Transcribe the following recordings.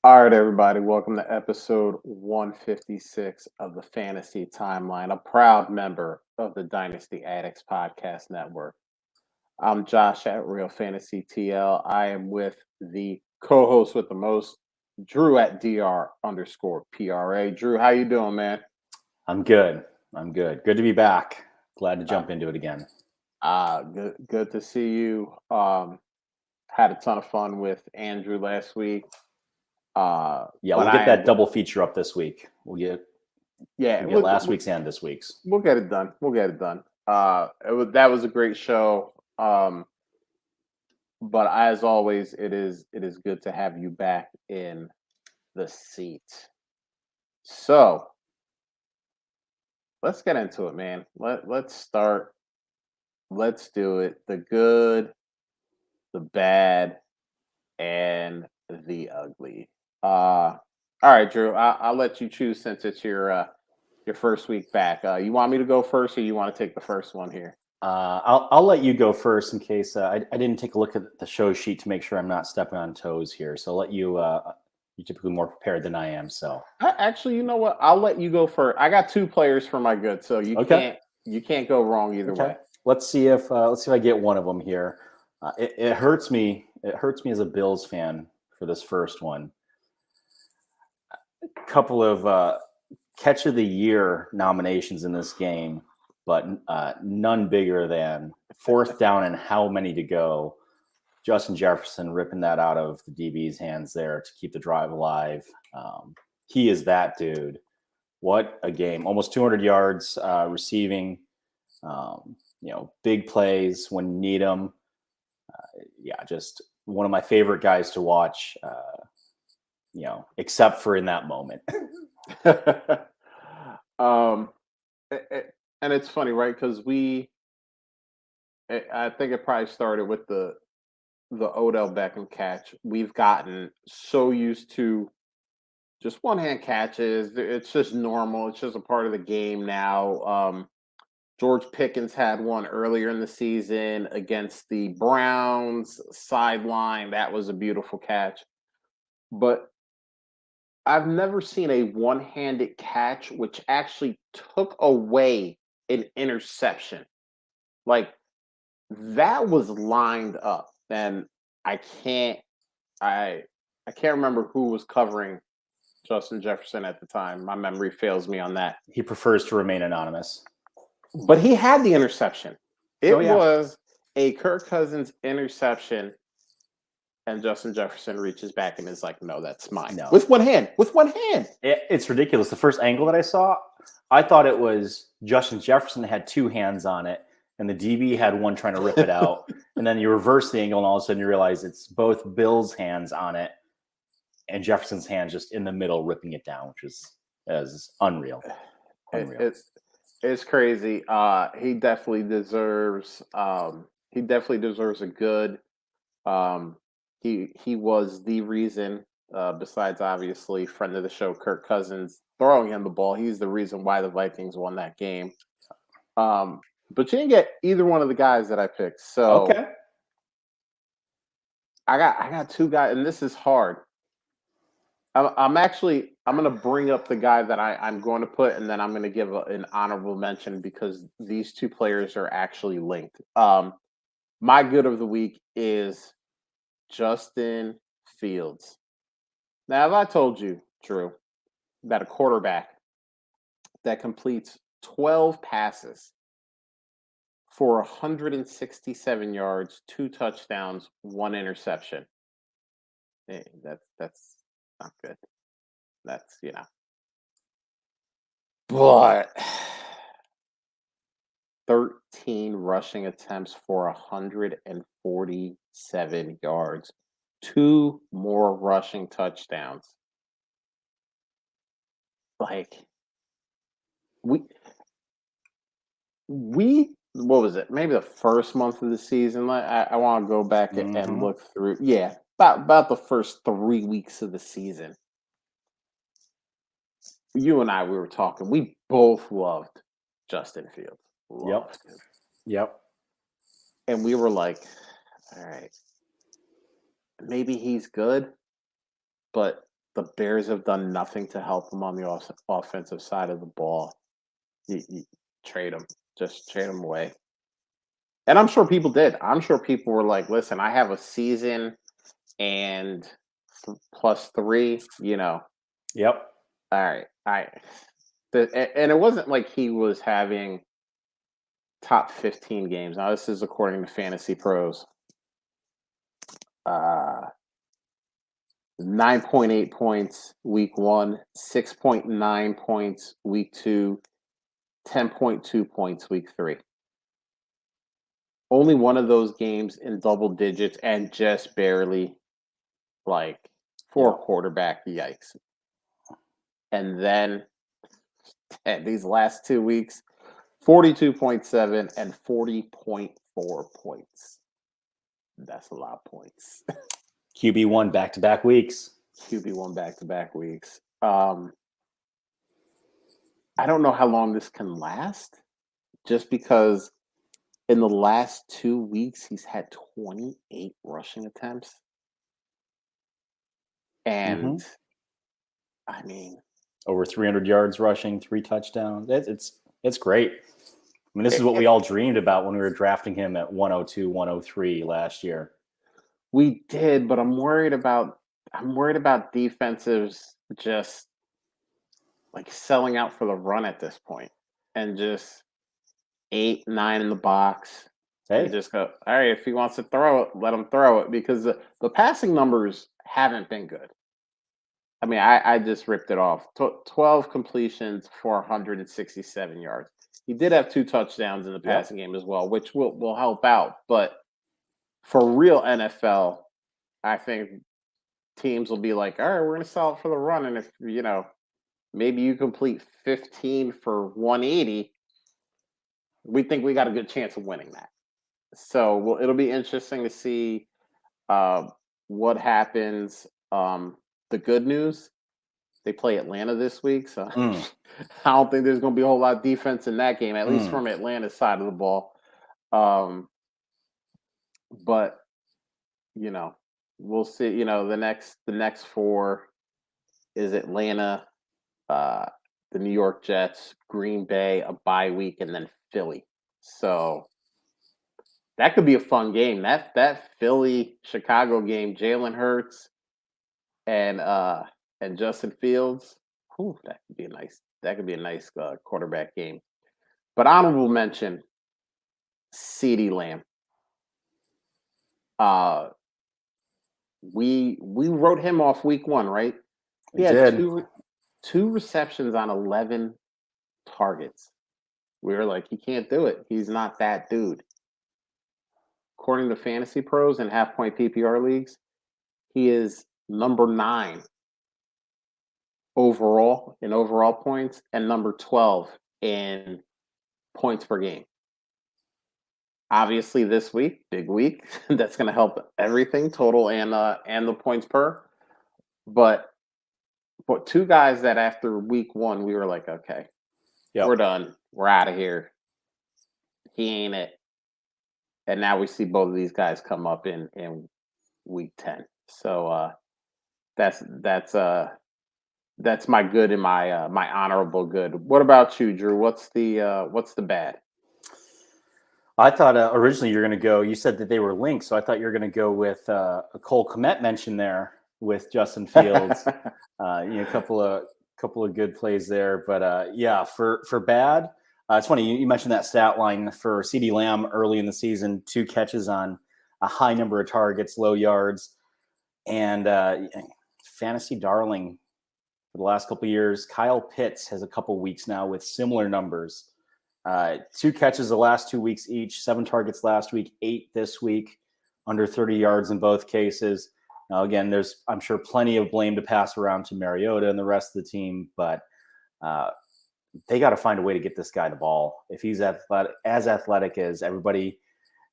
All right, everybody, welcome to episode 156 of the Fantasy Timeline, a proud member of the Dynasty Addicts Podcast Network. I'm Josh at Real Fantasy TL. I am with the co-host with the most, Drew at DR_PRA. Drew, how you doing, man? I'm good. Good to be back. Glad to jump into it again. Good to see you. Had a ton of fun with Andrew last week. We'll but get that double feature up this week. We'll get last week's and this week's. We'll get it done. That was a great show. But as always, it is good to have you back in the seat. So let's get into it, man. Let's start. Let's do it. The good, the bad, and the ugly. All right, Drew. I'll let you choose since it's your first week back. You want me to go first, or you want to take the first one here? I'll let you go first in case I didn't take a look at the show sheet to make sure I'm not stepping on toes here. So I'll let you. You're typically more prepared than I am. So actually, you know what? I'll let you go first. I got two players for my good, so you can't go wrong either way. Let's see if I get one of them here. It hurts me. It hurts me as a Bills fan for this first one. A couple of catch of the year nominations in this game, but none bigger than fourth down and how many to go. Justin Jefferson ripping that out of the DB's hands there to keep the drive alive. He is that dude. What a game. Almost 200 yards receiving. Big plays when you need them. Just one of my favorite guys to watch, except for in that moment. And it's funny, right? Because I think it probably started with the Odell Beckham catch. We've gotten so used to just one-hand catches. It's just normal. It's just a part of the game now. George Pickens had one earlier in the season against the Browns sideline. That was a beautiful catch. But I've never seen a one-handed catch which actually took away an interception. Like, that was lined up. And I can't remember who was covering Justin Jefferson at the time. My memory fails me on that. He prefers to remain anonymous. But he had the interception. It was a Kirk Cousins interception, and Justin Jefferson reaches back and is like, "No, that's mine." No. With one hand. It's ridiculous. The first angle that I saw, I thought it was Justin Jefferson had two hands on it, and the DB had one trying to rip it out. And then you reverse the angle, and all of a sudden you realize it's both Bill's hands on it and Jefferson's hands just in the middle ripping it down, which is unreal. It's crazy. He definitely deserves a good. He was the reason, besides obviously friend of the show Kirk Cousins throwing him the ball. He's the reason why the Vikings won that game. But you didn't get either one of the guys that I picked. So okay. I got two guys, and this is hard. I'm going to bring up the guy that I'm going to put, and then I'm going to give an honorable mention because these two players are actually linked. My good of the week is Justin Fields. Now, if I told you, Drew, that a quarterback that completes 12 passes for 167 yards, 2 touchdowns, 1 interception, that's not good. That's, But 13 rushing attempts for 147 yards. 2 more rushing touchdowns. Like, we what was it? Maybe the first month of the season. I want to go back and look through. Yeah, about the first 3 weeks of the season. You and I, we were talking. We both loved Justin Fields. Yep. And we were like, all right, maybe he's good, but the Bears have done nothing to help him on the offensive side of the ball. You trade him, just trade him away. And I'm sure people did. I'm sure people were like, "Listen, I have a season and +3. Yep. All right, and it wasn't like he was having top 15 games. Now this is according to Fantasy Pros. 9.8 points week 1, 6.9 points week 2, 10.2 points week 3. Only one of those games in double digits and just barely, like, for a quarterback. Yikes. And then these last 2 weeks, 42.7 and 40.4 points. That's a lot of points. QB1 back-to-back weeks. QB1 back-to-back weeks. I don't know how long this can last, just because in the last 2 weeks he's had 28 rushing attempts. And I mean, over 300 yards rushing, 3 touchdowns. It's great. I mean, this is what we all dreamed about when we were drafting him at 102, 103 last year. We did, but I'm worried about defensives just like selling out for the run at this point and just 8, 9 in the box. Hey, and just go, all right, if he wants to throw it, let him throw it, because the passing numbers haven't been good. I mean, I just ripped it off. 12 completions for 167 yards. He did have 2 touchdowns in the passing game as well, which will help out. But for real NFL, I think teams will be like, all right, we're going to sell it for the run. And if, maybe you complete 15 for 180, we think we got a good chance of winning that. So it'll be interesting to see what happens. The good news, they play Atlanta this week, so I don't think there's going to be a whole lot of defense in that game, at least from Atlanta's side of the ball. But we'll see. The next 4 is Atlanta, the New York Jets, Green Bay, a bye week, and then Philly. So that could be a fun game. That Philly-Chicago game, Jalen Hurts and Justin Fields. That could be a nice quarterback game. But honorable mention, CeeDee Lamb. We wrote him off week 1, right? He had two receptions on 11 targets. We were like, he can't do it. He's not that dude. According to Fantasy Pros and half-point PPR leagues, he is number 9 in overall points and number 12 in points per game. Obviously, this week, big week, that's going to help everything, total and the points per. But 2 guys that after week 1, we were like, okay, we're done. We're out of here. He ain't it. And now we see both of these guys come up in week 10. So that's my good and my honorable good. What about you, Drew? What's the bad? I thought originally you're going to go. You said that they were linked, so I thought you were going to go with a Cole Kmet mention there with Justin Fields. A couple of good plays there, but for bad, it's funny you mentioned that stat line for CeeDee Lamb early in the season: 2 catches on a high number of targets, low yards, and fantasy darling for the last couple of years. Kyle Pitts has a couple weeks now with similar numbers. 2 catches the last 2 weeks each, 7 targets last week, 8 this week, under 30 yards in both cases. Now, again, there's, I'm sure, plenty of blame to pass around to Mariota and the rest of the team, but they got to find a way to get this guy the ball. If he's as athletic as everybody,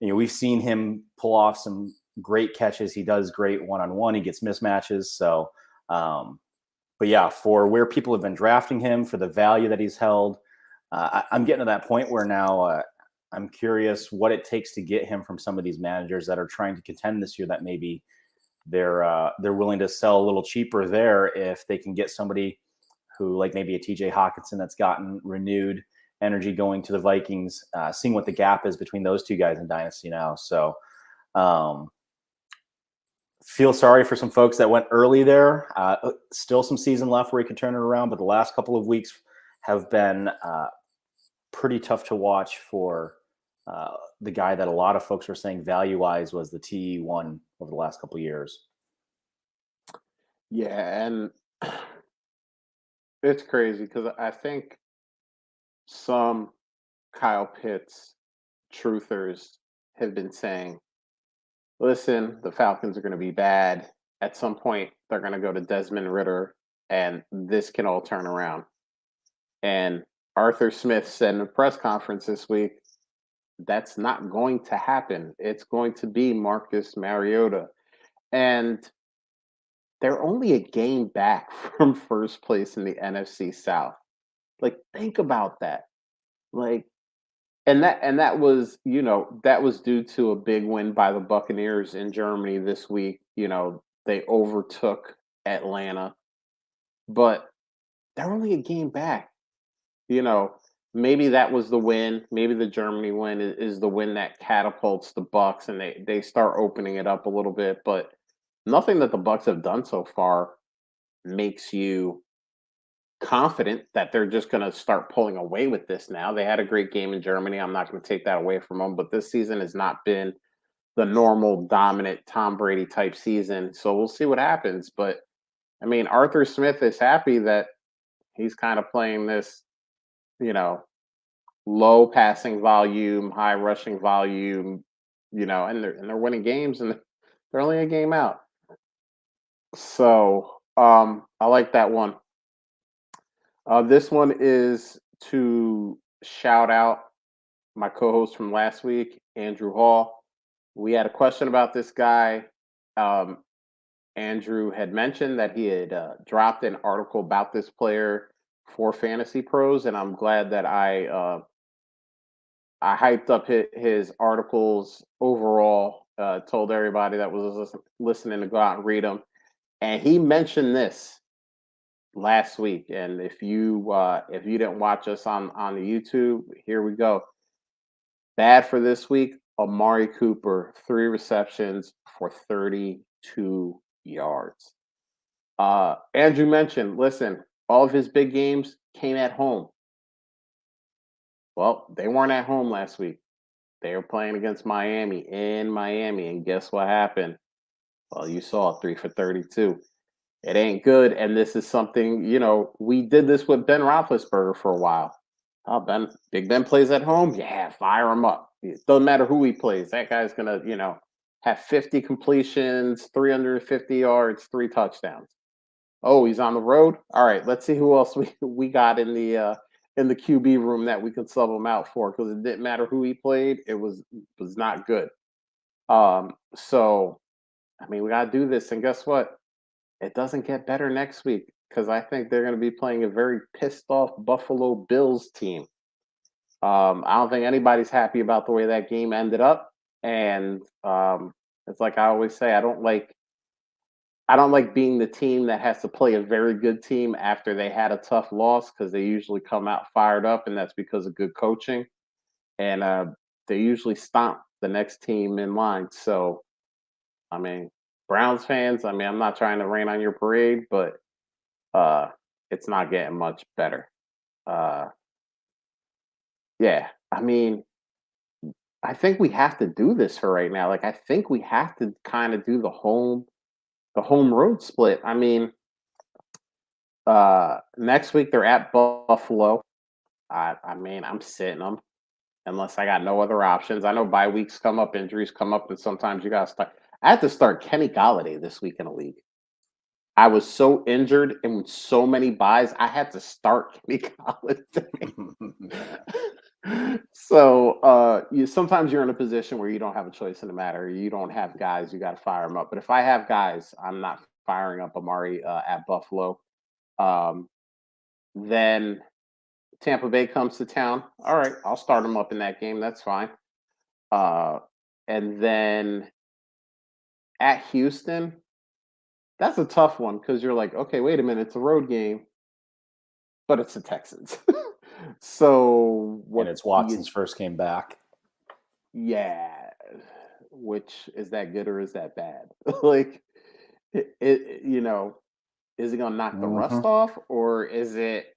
we've seen him pull off some great catches. He does great one-on-one. He gets mismatches. So, but yeah, for where people have been drafting him, for the value that he's held, I'm getting to that point where now I'm curious what it takes to get him from some of these managers that are trying to contend this year that maybe they're willing to sell a little cheaper there if they can get somebody who, like maybe a TJ Hawkinson, that's gotten renewed energy going to the Vikings, seeing what the gap is between those two guys in Dynasty now. So feel sorry for some folks that went early there. Still some season left where he can turn it around, but the last couple of weeks have been pretty tough to watch for the guy that a lot of folks were saying value-wise was the TE1 over the last couple of years. Yeah, and it's crazy because I think some Kyle Pitts truthers have been saying, listen, the Falcons are going to be bad. At some point, they're going to go to Desmond Ritter, and this can all turn around. And Arthur Smith said in a press conference this week, that's not going to happen. It's going to be Marcus Mariota. And they're only a game back from first place in the NFC South. Like, think about that. Like, and that was, that was due to a big win by the Buccaneers in Germany this week. They overtook Atlanta, but they're only a game back. Maybe that was the win. Maybe the Germany win is the win that catapults the Bucks, and they start opening it up a little bit. But nothing that the Bucks have done so far makes you confident that they're just going to start pulling away with this now. They had a great game in Germany. I'm not going to take that away from them, but this season has not been the normal dominant Tom Brady type season. So we'll see what happens. But I mean, Arthur Smith is happy that he's kind of playing this, low passing volume, high rushing volume, and they're winning games, and they're only a game out. So I like that one. This one is to shout out my co-host from last week, Andrew Hall. We had a question about this guy. Andrew had mentioned that he had dropped an article about this player for Fantasy Pros, and I'm glad that I hyped up his articles overall. Told everybody that was listening to go out and read them, and he mentioned this last week. And if you didn't watch us on the YouTube, here we go. Bad for this week. Amari Cooper, 3 receptions for 32 yards. Andrew mentioned, listen, all of his big games came at home. Well, they weren't at home last week. They were playing against Miami in Miami, and guess what happened? Well, you saw 3 for 32. It ain't good, and this is something, we did this with Ben Roethlisberger for a while. Oh, Big Ben plays at home? Yeah, fire him up. It doesn't matter who he plays. That guy's going to, have 50 completions, 350 yards, 3 touchdowns. Oh, he's on the road? All right, let's see who else we got in the QB room that we could sub him out for, because it didn't matter who he played. It was not good. So, I mean, we got to do this, and guess what? It doesn't get better next week, because I think they're going to be playing a very pissed off Buffalo Bills team. I don't think anybody's happy about the way that game ended up, and it's like I always say, I don't like being the team that has to play a very good team after they had a tough loss, because they usually come out fired up, and that's because of good coaching, and they usually stomp the next team in line. So, I mean, Browns fans, I'm not trying to rain on your parade, but it's not getting much better. Yeah, I think we have to do this for right now. Like, I think we have to kind of do the home road split. Next week they're at Buffalo. I'm sitting them unless I got no other options. I know bye weeks come up, injuries come up, and sometimes you got to start. I had to start Kenny Golladay this week in the league. I was so injured and with so many buys, I had to start Kenny Golladay. So sometimes you're in a position where you don't have a choice in the matter. You don't have guys, you got to fire them up. But if I have guys, I'm not firing up Amari at Buffalo. Then Tampa Bay comes to town. All right, I'll start them up in that game. That's fine. And then at Houston, That's a tough one because you're like, okay, wait a minute, it's a road game, but it's the Texans. So And what it's do you? Watson's first game back. Yeah, which is that good or is that bad? Like, you know, is he gonna knock the Hmm. rust off, or is it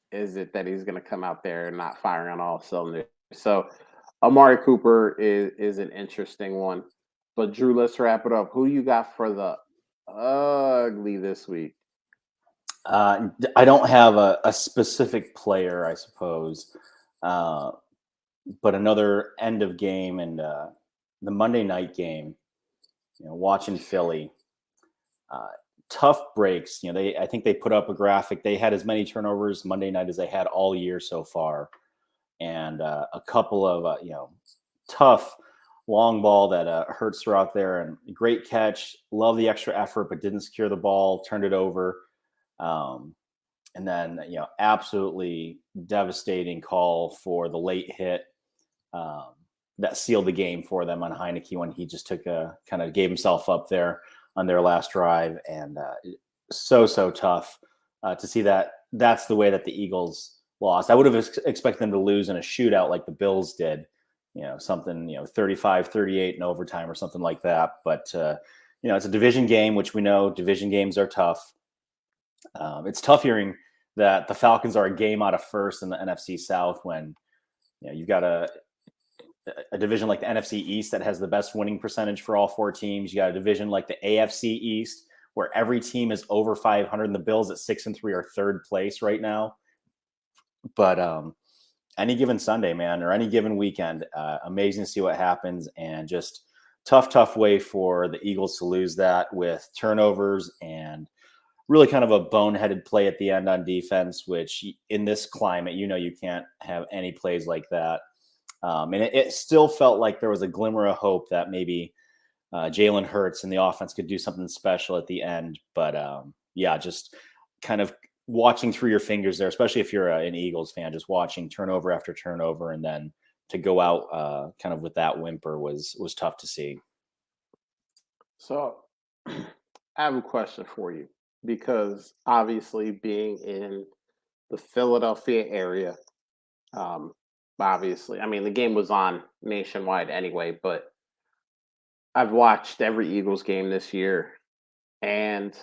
that he's gonna come out there and not firing on all cylinders? So, Amari Cooper is an interesting one. But Drew, let's wrap it up. Who you got for the ugly this week? I don't have a specific player, I suppose, uh, but another end of game and the Monday night game. Watching Philly, uh, tough breaks. I think they put up a graphic. They had as many turnovers Monday night as they had all year so far, and a couple of tough long ball that Hurts threw out there, and great catch. Love the extra effort, but didn't secure the ball, turned it over. Um, and then absolutely devastating call for the late hit um, that sealed the game for them on Heineke when he just took a kind of gave himself up there on their last drive, and so tough to see that that's the way that the Eagles lost. I would have expected them to lose in a shootout like the Bills did, something 35-38 in overtime or something like that. But it's a division game, which we know division games are tough. It's tough hearing that the Falcons are a game out of first in the NFC South when you've got a division like the NFC East that has the best winning percentage for all four teams. You got a division like the AFC East where every team is over 500, and the Bills at 6-3 are third place right now. But any given Sunday, man, or any given weekend, amazing to see what happens, and just tough way for the Eagles to lose that with turnovers and really kind of a boneheaded play at the end on defense, which in this climate, you can't have any plays like that. And it still felt like there was a glimmer of hope that maybe Jalen Hurts and the offense could do something special at the end. But yeah, just kind of watching through your fingers there, especially if you're an Eagles fan, just watching turnover after turnover, and then to go out kind of with that whimper was tough to see. So, I have a question for you because obviously being in the Philadelphia area, um, obviously, I mean the game was on nationwide anyway, but I've watched every Eagles game this year, and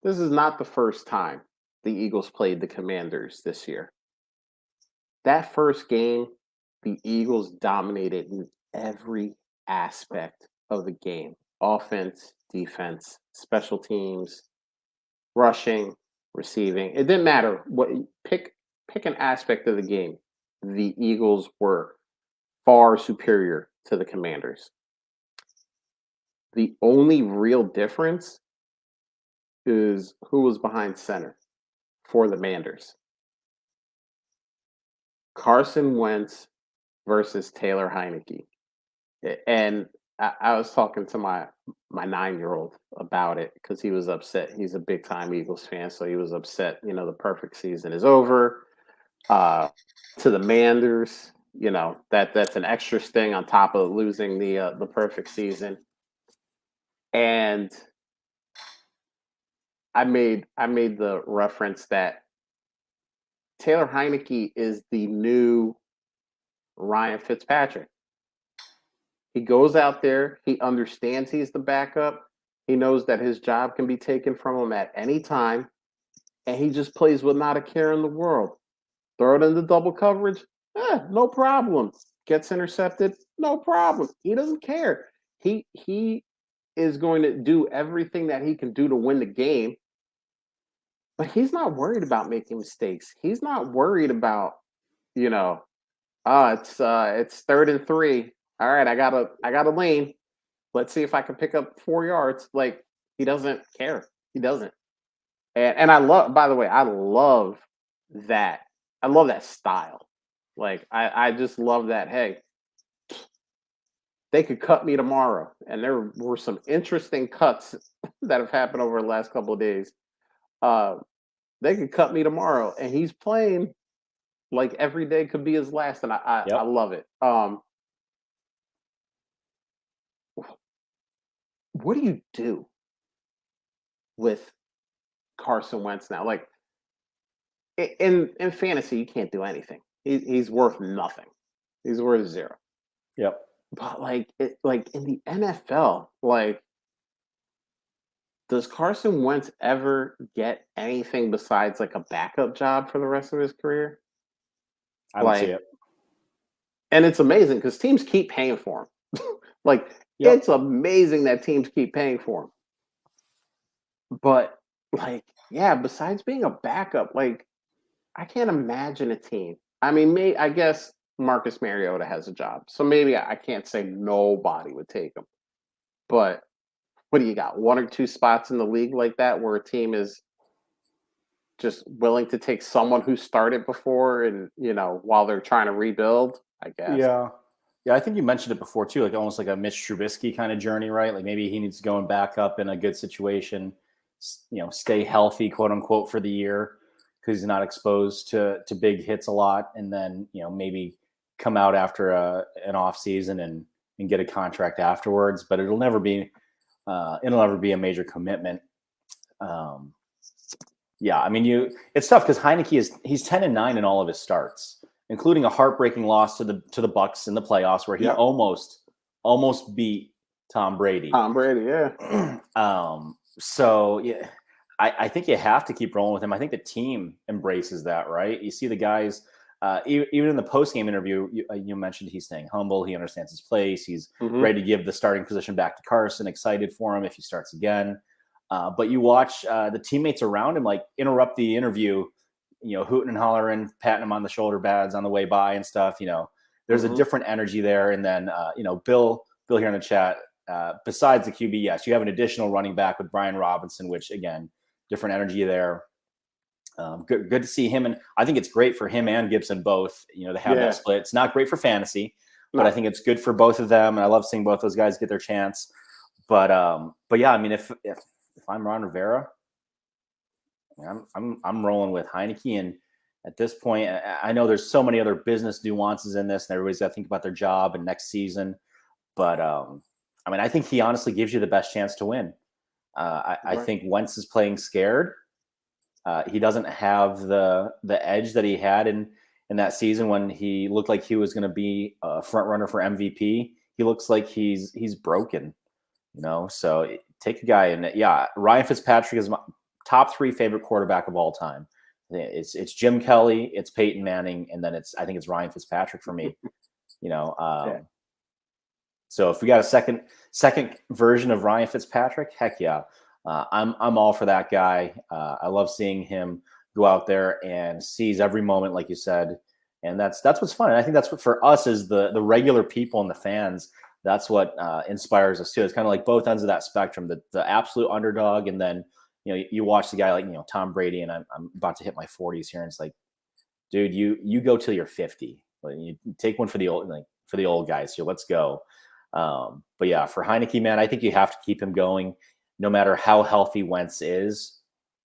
this is not the first time the Eagles played the Commanders this year. That first game, the Eagles dominated in every aspect of the game: offense, defense, special teams, rushing, receiving. It didn't matter what pick an aspect of the game. The Eagles were far superior to the Commanders. The only real difference is who was behind center for the Manders. Carson Wentz versus Taylor Heineke. And I was talking to my 9-year-old about it because he was upset. He's a big time Eagles fan, so he was upset. The perfect season is over. To the Manders, that's an extra sting on top of losing the perfect season. And I made the reference that Taylor Heineke is the new Ryan Fitzpatrick. He goes out there, he understands he's the backup. He knows that his job can be taken from him at any time, and he just plays with not a care in the world. Throw it into double coverage, no problem. Gets intercepted, no problem. He doesn't care. He is going to do everything that he can do to win the game, but he's not worried about making mistakes. He's not worried about, you know, it's 3rd and 3. All right, I got a lane. Let's see if I can pick up 4 yards. Like, he doesn't care. He doesn't. And I love, by the way, I love that. I love that style. Like, I just love that. Hey, they could cut me tomorrow. And there were some interesting cuts that have happened over the last couple of days. Uh, they could cut me tomorrow. And he's playing like every day could be his last. And I Yep. love it. What do you do? with Carson Wentz now. Like in fantasy, you can't do anything. He's worth nothing. He's worth zero. Yep. But like in the NFL, like does Carson Wentz ever get anything besides like a backup job for the rest of his career? I don't see Like, it. and it's amazing because teams keep paying for him. Like, Yep. it's amazing that teams keep paying for him. But like, yeah, besides being a backup, like I can't imagine a team. I mean, I guess Marcus Mariota has a job, so maybe I can't say nobody would take him. But what do you got? One or two spots in the league like that where a team is just willing to take someone who started before and while they're trying to rebuild, I guess. Yeah. Yeah, I think you mentioned it before too, like almost like a Mitch Trubisky kind of journey, right? Like maybe he needs to go and back up in a good situation, stay healthy, quote unquote, for the year because he's not exposed to big hits a lot, and then maybe come out after an off season and get a contract afterwards. But it'll never be a major commitment. Yeah, I mean, it's tough because Heineke he's 10-9 in all of his starts, including a heartbreaking loss to the Bucks in the playoffs where he almost beat Tom Brady. Tom Brady, yeah. So yeah, I think you have to keep rolling with him. I think the team embraces that, right? You see the guys, even in the post-game interview, you mentioned he's staying humble. He understands his place. He's ready to give the starting position back to Carson. Excited for him if he starts again. But you watch the teammates around him like interrupt the interview, hooting and hollering, patting him on the shoulder pads on the way by and stuff. There's a different energy there. And then, Bill here in the chat, besides the QB, yes, you have an additional running back with Brian Robinson, which again, different energy there. Good to see him. And I think it's great for him and Gibson both, to have that split. It's not great for fantasy, but I think it's good for both of them. And I love seeing both those guys get their chance. But yeah, I mean, if I'm Ron Rivera, I'm rolling with Heineke. And at this point, I know there's so many other business nuances in this, and everybody's got to think about their job and next season. But I mean, I think he honestly gives you the best chance to win. I think Wentz is playing scared. He doesn't have the edge that he had in that season when he looked like he was going to be a front runner for MVP. He looks like he's broken, So take a guy, and Ryan Fitzpatrick is my top 3 favorite quarterback of all time. It's Jim Kelly, it's Peyton Manning, and then I think it's Ryan Fitzpatrick for me. So if we got a second version of Ryan Fitzpatrick, heck yeah. I'm all for that guy. I love seeing him go out there and seize every moment, like you said. And that's what's fun. And I think that's what for us as the regular people and the fans, that's what inspires us too. It's kind of like both ends of that spectrum, the absolute underdog. And then, you watch the guy like, Tom Brady, and I'm about to hit my 40s here. And it's like, dude, you go till you're 50. Like, you take one for the old guys here. Let's go. But yeah, for Heineke, man, I think you have to keep him going no matter how healthy Wentz is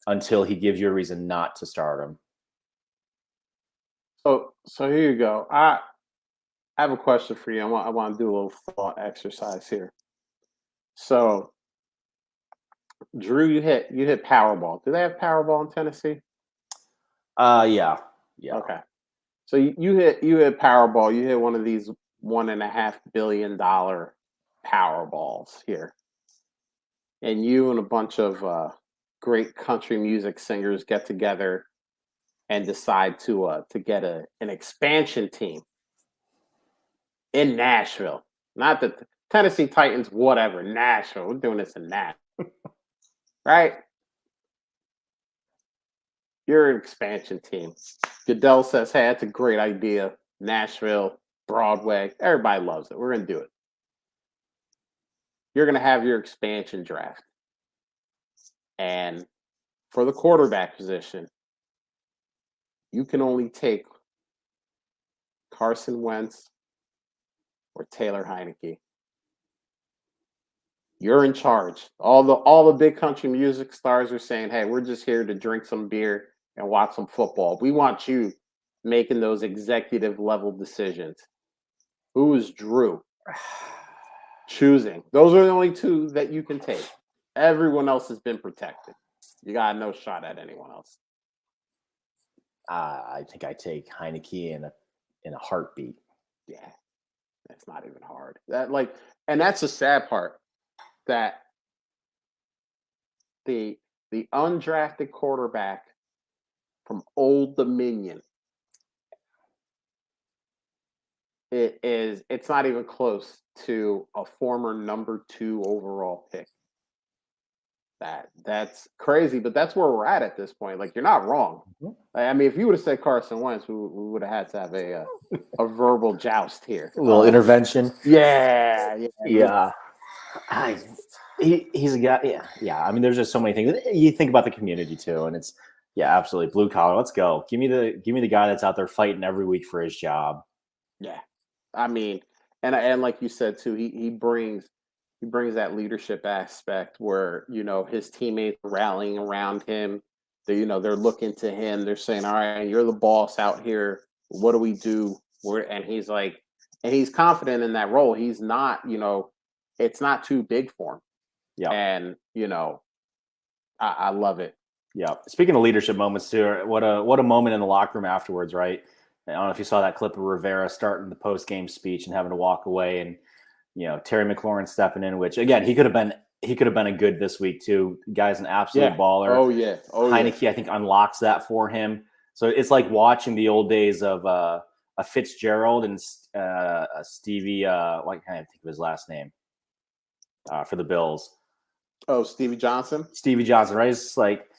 until he gives you a reason not to start him. So here you go. I have a question for you. I want to do a little thought exercise here. So, Drew, you hit Powerball. Do they have Powerball in Tennessee? Yeah. Okay. So you hit Powerball. You hit one of these $1.5 billion Powerballs here, and you and a bunch of great country music singers get together and decide to get an expansion team in Nashville. Not the Tennessee Titans, whatever. Nashville. We're doing this in Nashville. Right? You're an expansion team. Goodell says, hey, that's a great idea. Nashville, Broadway. Everybody loves it. We're going to do it. You're going to have your expansion draft. And for the quarterback position, you can only take Carson Wentz or Taylor Heineke. You're in charge. All the big country music stars are saying, hey, we're just here to drink some beer and watch some football. We want you making those executive level decisions. Who is Drew choosing? Those are the only two that you can take. Everyone else has been protected. You got no shot at anyone else. I think I take Heineke in a heartbeat. Yeah, that's not even hard. And that's the sad part that the undrafted quarterback from Old Dominion, it's not even close to a former number 2 overall pick. That's crazy, but that's where we're at this point. Like, you're not wrong. I mean, if you would have said Carson Wentz, we would have had to have a verbal joust here. A little intervention. Yeah. He's a guy. Yeah. I mean, there's just so many things. You think about the community too, and it's absolutely blue collar. Let's go. Give me the guy that's out there fighting every week for his job. Yeah, I mean, and like you said too, he brings that leadership aspect where his teammates are rallying around him. They're looking to him. They're saying, "All right, you're the boss out here. What do we do?" And he's like, and he's confident in that role. He's not, it's not too big for him. Yeah, and I love it. Yeah. Speaking of leadership moments too, what a moment in the locker room afterwards, right? I don't know if you saw that clip of Rivera starting the post game speech and having to walk away, and Terry McLaurin stepping in, which again he could have been a good this week too. The guy's an absolute baller. Oh yeah. Heineke, I think, unlocks that for him. So it's like watching the old days of a Fitzgerald and Stevie. What can't I think of his last name for the Bills? Oh, Stevie Johnson. Stevie Johnson, right? It's like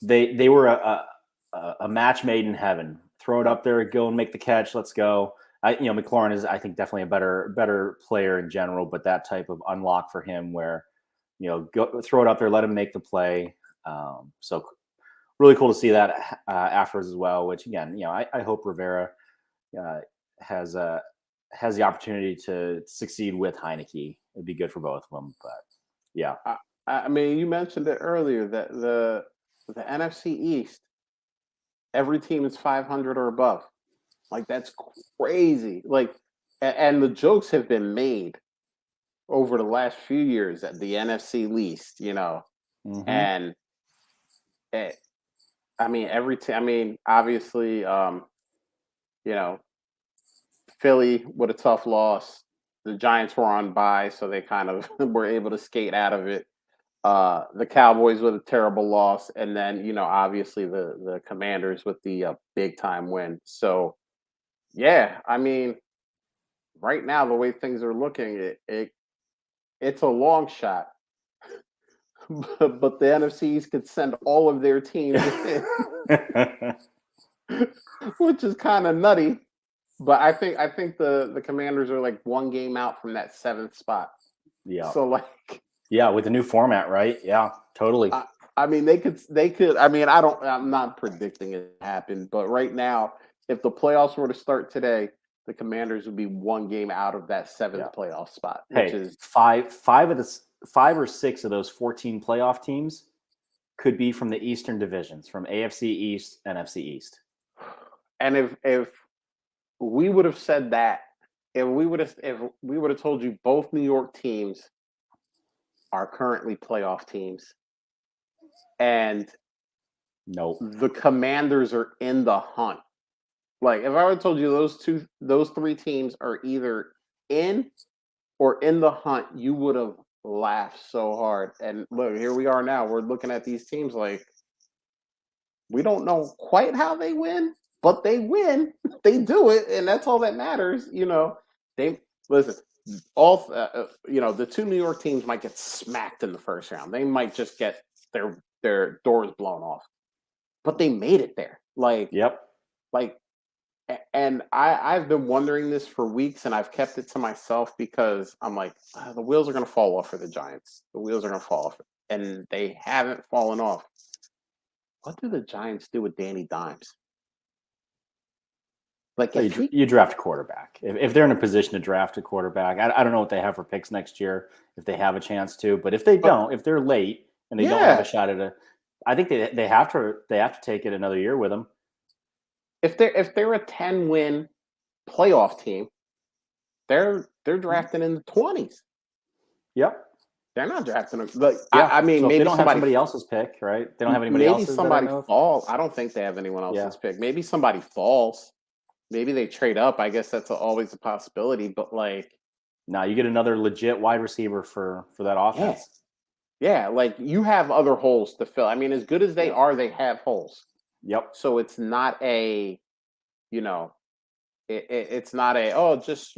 they were a match made in heaven. Throw it up there, go and make the catch. Let's go. McLaurin is, I think, definitely a better player in general, but that type of unlock for him where, go throw it up there, let him make the play. So really cool to see that afterwards as well, which again, I hope Rivera has the opportunity to succeed with Heineke. It'd be good for both of them, but yeah. I mean, you mentioned it earlier that the NFC East, every team is 500 or above. Like, that's crazy. Like, and the jokes have been made over the last few years at the NFC least, Mm-hmm. and I mean, obviously, Philly with a tough loss. The Giants were on bye, so they kind of were able to skate out of it. The Cowboys with a terrible loss, and then obviously the Commanders with the big time win. So yeah, I mean, right now the way things are looking, it's a long shot, but the NFCs could send all of their teams in, which is kind of nutty. But I think the Commanders are like one game out from that 7th spot. Yeah. So like. Yeah, with the new format, right? Yeah, totally. I mean, they could. I mean, I'm not predicting it to happen, but right now, if the playoffs were to start today, the Commanders would be one game out of that 7th playoff spot. Which is five or six of those 14 playoff teams could be from the Eastern divisions, from AFC East, NFC East. And if we would have said that, if we would have told you both New York teams are currently playoff teams, and the Commanders are in the hunt. Like, if I would have told you those 3 teams are either in or in the hunt, you would have laughed so hard. And look, here we are now. We're looking at these teams like, we don't know quite how they win, but they win. They do it, and that's all that matters. They listen. All the 2 New York teams might get smacked in the first round. They might just get their doors blown off, but they made it there. And I've been wondering this for weeks, and I've kept it to myself because I'm like, the wheels are going to fall off for the Giants. The wheels are going to fall off, and they haven't fallen off. What do the Giants do with Danny Dimes? Like, you draft a quarterback. If they're in a position to draft a quarterback, I don't know what they have for picks next year, if they have a chance to. But if they don't, if they're late and they don't have a shot at I think they have to take it another year with them. If they're a 10-win playoff team, they're drafting in the 20s. Yep. They're not drafting him. Like, Yeah. I mean, So if they maybe don't have somebody, somebody else's pick, right? They don't have anybody maybe else's that I somebody know of. falls. I don't think they have anyone Yeah. else's pick. Maybe somebody falls. Maybe they trade up. I guess that's always a possibility. But like, Now you get another legit wide receiver for that yeah, offense. yeah, like you have other holes to fill. I mean, as good as they Yeah. are, they have holes. Yep. So it's not a, you know, it's not a, oh, just,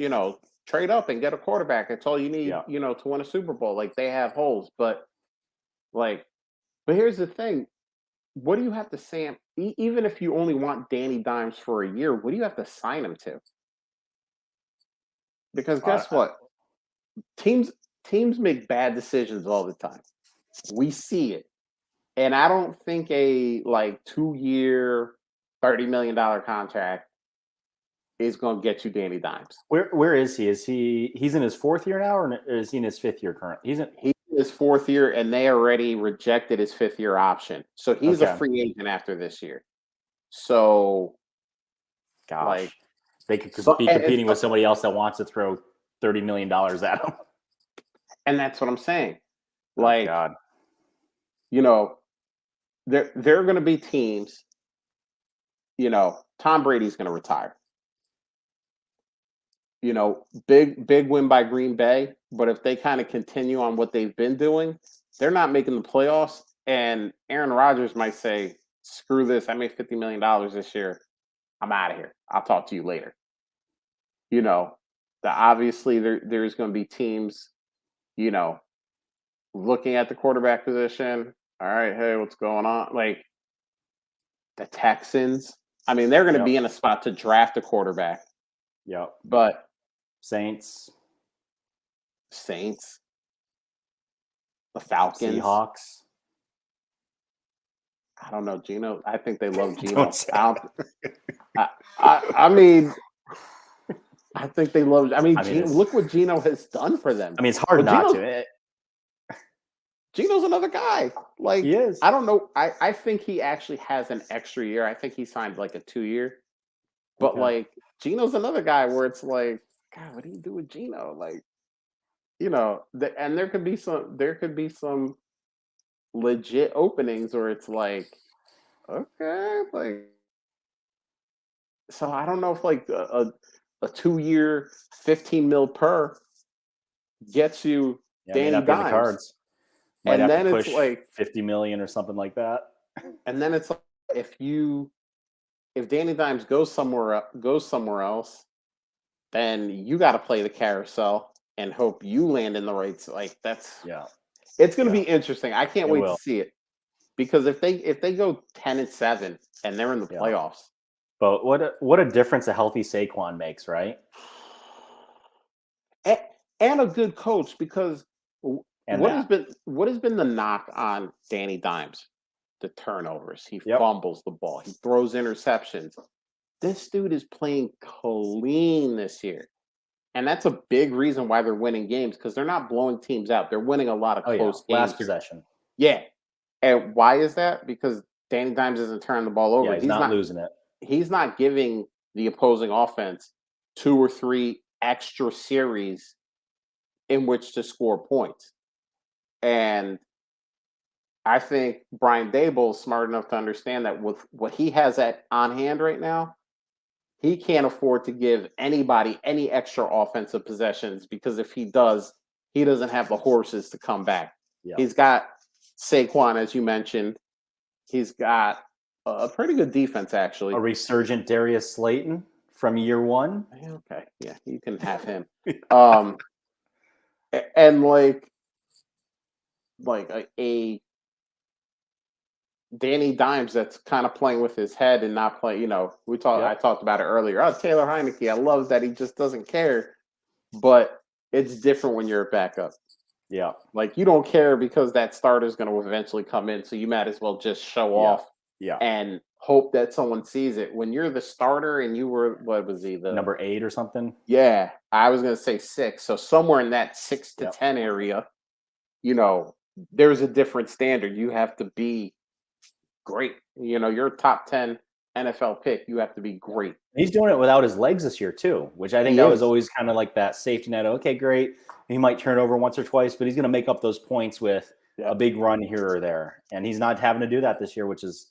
trade up and get a quarterback. It's all you need, Yeah. to win a Super Bowl. Like they have holes, but like, but here's the thing. What do you have to say? Even if you only want Danny Dimes for a year, what do you have to sign him to? Because Uh, guess what? Teams teams make bad decisions all the time. We see it. And I don't think a like 2-year, $30 million contract is going to get you Danny Dimes. where is he? He's in his 4th year now, or is he in his 5th year current? He's in. He's in his 4th year, and they already rejected his 5th-year option. So he's a Okay. free agent after this year. So, Gosh, like, they could so, be competing with somebody else that wants to throw $30 million at him. and that's what I'm saying. Oh, Like, God. There are going to be teams. Tom Brady's going to retire. Big win by Green Bay, but if they kind of continue on what they've been doing, they're not making the playoffs. And Aaron Rodgers might say, "Screw this! I made $50 million this year. I'm out of here. I'll talk to you later." Obviously there's going to be teams, looking at the quarterback position. All right, hey, what's going on? Like the Texans. I mean, they're going to Yep. be in a spot to draft a quarterback, Yep. but Saints, the Falcons. Seahawks. I don't know, Gino. I think they love Gino. Don't say I mean, I think they love. I mean, it's- look what Gino has done for them. I mean, it's hard But not to. Gino's another guy. Like, He is. I don't know. I think he actually has an extra year. I think he signed like a 2-year. But Okay. like, Gino's another guy where it's like, God, what do you do with Gino? Like, and there could be some legit openings where it's like, okay, like, so I don't know if like a 2-year, 15 mil per gets you Yeah, Danny may not be in the Dimes. cards. Might And have then to it's push like, 50 million or something like that. and then it's like, if Danny Dimes goes somewhere else, then you got to play the carousel and hope you land in the right. Like Yeah. it's going to Yeah. be interesting. I can't It wait will. to see it because if they go 10-7 and they're in the Yeah. playoffs, But what a difference a healthy Saquon makes, right? and a good coach, because And what has been the knock on Danny Dimes? The turnovers. He Yep. fumbles the ball. He throws interceptions. This dude is playing clean this year. And that's a big reason why they're winning games, because they're not blowing teams out. They're winning a lot of close games. Last possession. Yeah. And why is that? Because Danny Dimes isn't turning the ball over. Yeah, he's not losing it. He's not giving the opposing offense 2 or 3 extra series in which to score points. And I think Brian Dable is smart enough to understand that with what he has on hand right now, he can't afford to give anybody any extra offensive possessions, because if he does, he doesn't have the horses to come back. Yeah. He's got Saquon, as you mentioned. He's got a pretty good defense, actually. A resurgent Darius Slayton from year one. Okay, yeah, you can have him. And like a Danny Dimes that's kind of playing with his head and not playing. I talked about it earlier. Oh, Taylor Heineke, I love that he just doesn't care, but it's different when you're a backup. Yeah, like you don't care because that starter is going to eventually come in, so you might as well just show off. Yeah, and hope that someone sees it. When you're the starter and you were, what was he, the number 8 or something? Yeah, I was going to say 6. So somewhere in that 6 to 10 area, there's a different standard. You have to be great. You're a top 10 NFL pick, you have to be great. He's doing it without his legs this year too, which I think He that was is. always kind of like that safety net. Okay, great. He might turn over once or twice, but he's going to make up those points with a big run here or there, and he's not having to do that this year, which is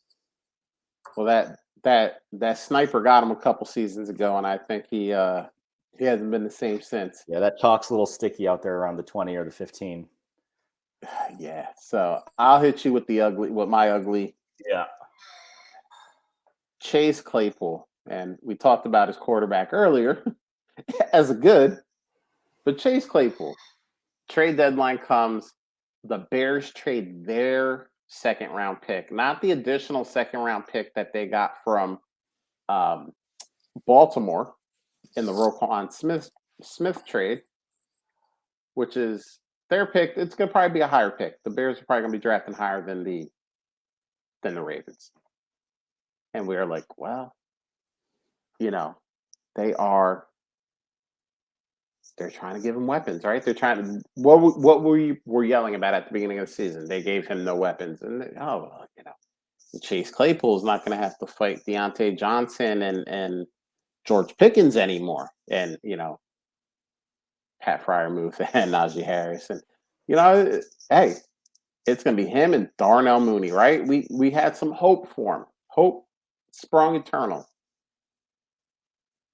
Well, that sniper got him a couple seasons ago, and I think he hasn't been the same since. yeah. That chalk's a little sticky out there around the 20 or the 15. Yeah. So I'll hit you with my ugly. Yeah. Chase Claypool, and we talked about his quarterback earlier as a good, but Chase Claypool, trade deadline comes, the Bears trade their second round pick, not the additional second round pick that they got from Baltimore in the Roquan Smith trade, which is their pick. It's gonna probably be a higher pick. The Bears are probably gonna be drafting higher than the Ravens. And we are like, well, they're trying to give him weapons, right? They're trying to. What were yelling about at the beginning of the season? They gave him no weapons, and Chase Claypool is not going to have to fight Deontay Johnson and George Pickens anymore, and Pat Fryermuth and Najee Harris, and hey, it's going to be him and Darnell Mooney, right? We had some hope for him. Hope sprung eternal.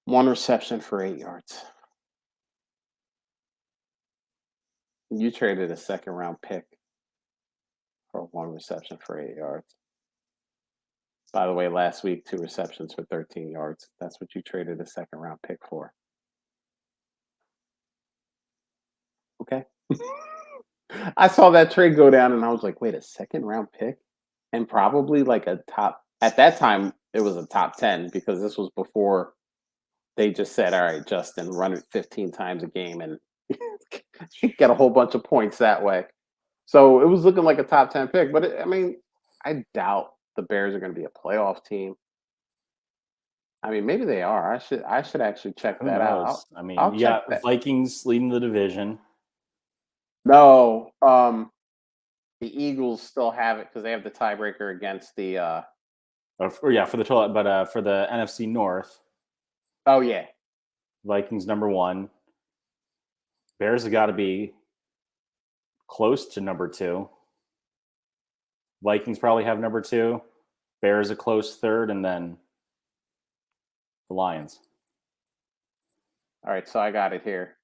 1 reception for 8 yards. You traded a second round pick for 1 reception for 8 yards. By the way, last week, 2 receptions for 13 yards. That's what you traded a second round pick for. Okay. I saw that trade go down and I was like, wait, a second round pick? And probably like a top, at that time, it was a top 10 because this was before they just said, all right, Justin, run it 15 times a game and get a whole bunch of points that way. So it was looking like a top 10 pick. But I doubt the Bears are going to be a playoff team. I mean, maybe they are. I should actually check that out. You got Vikings leading the division. No, the Eagles still have it because they have the tiebreaker against the. For the total, but for the NFC North. Oh yeah, Vikings number 1. Bears have got to be close to number 2. Vikings probably have number 2. Bears a close third, and then the Lions. All right, so I got it here.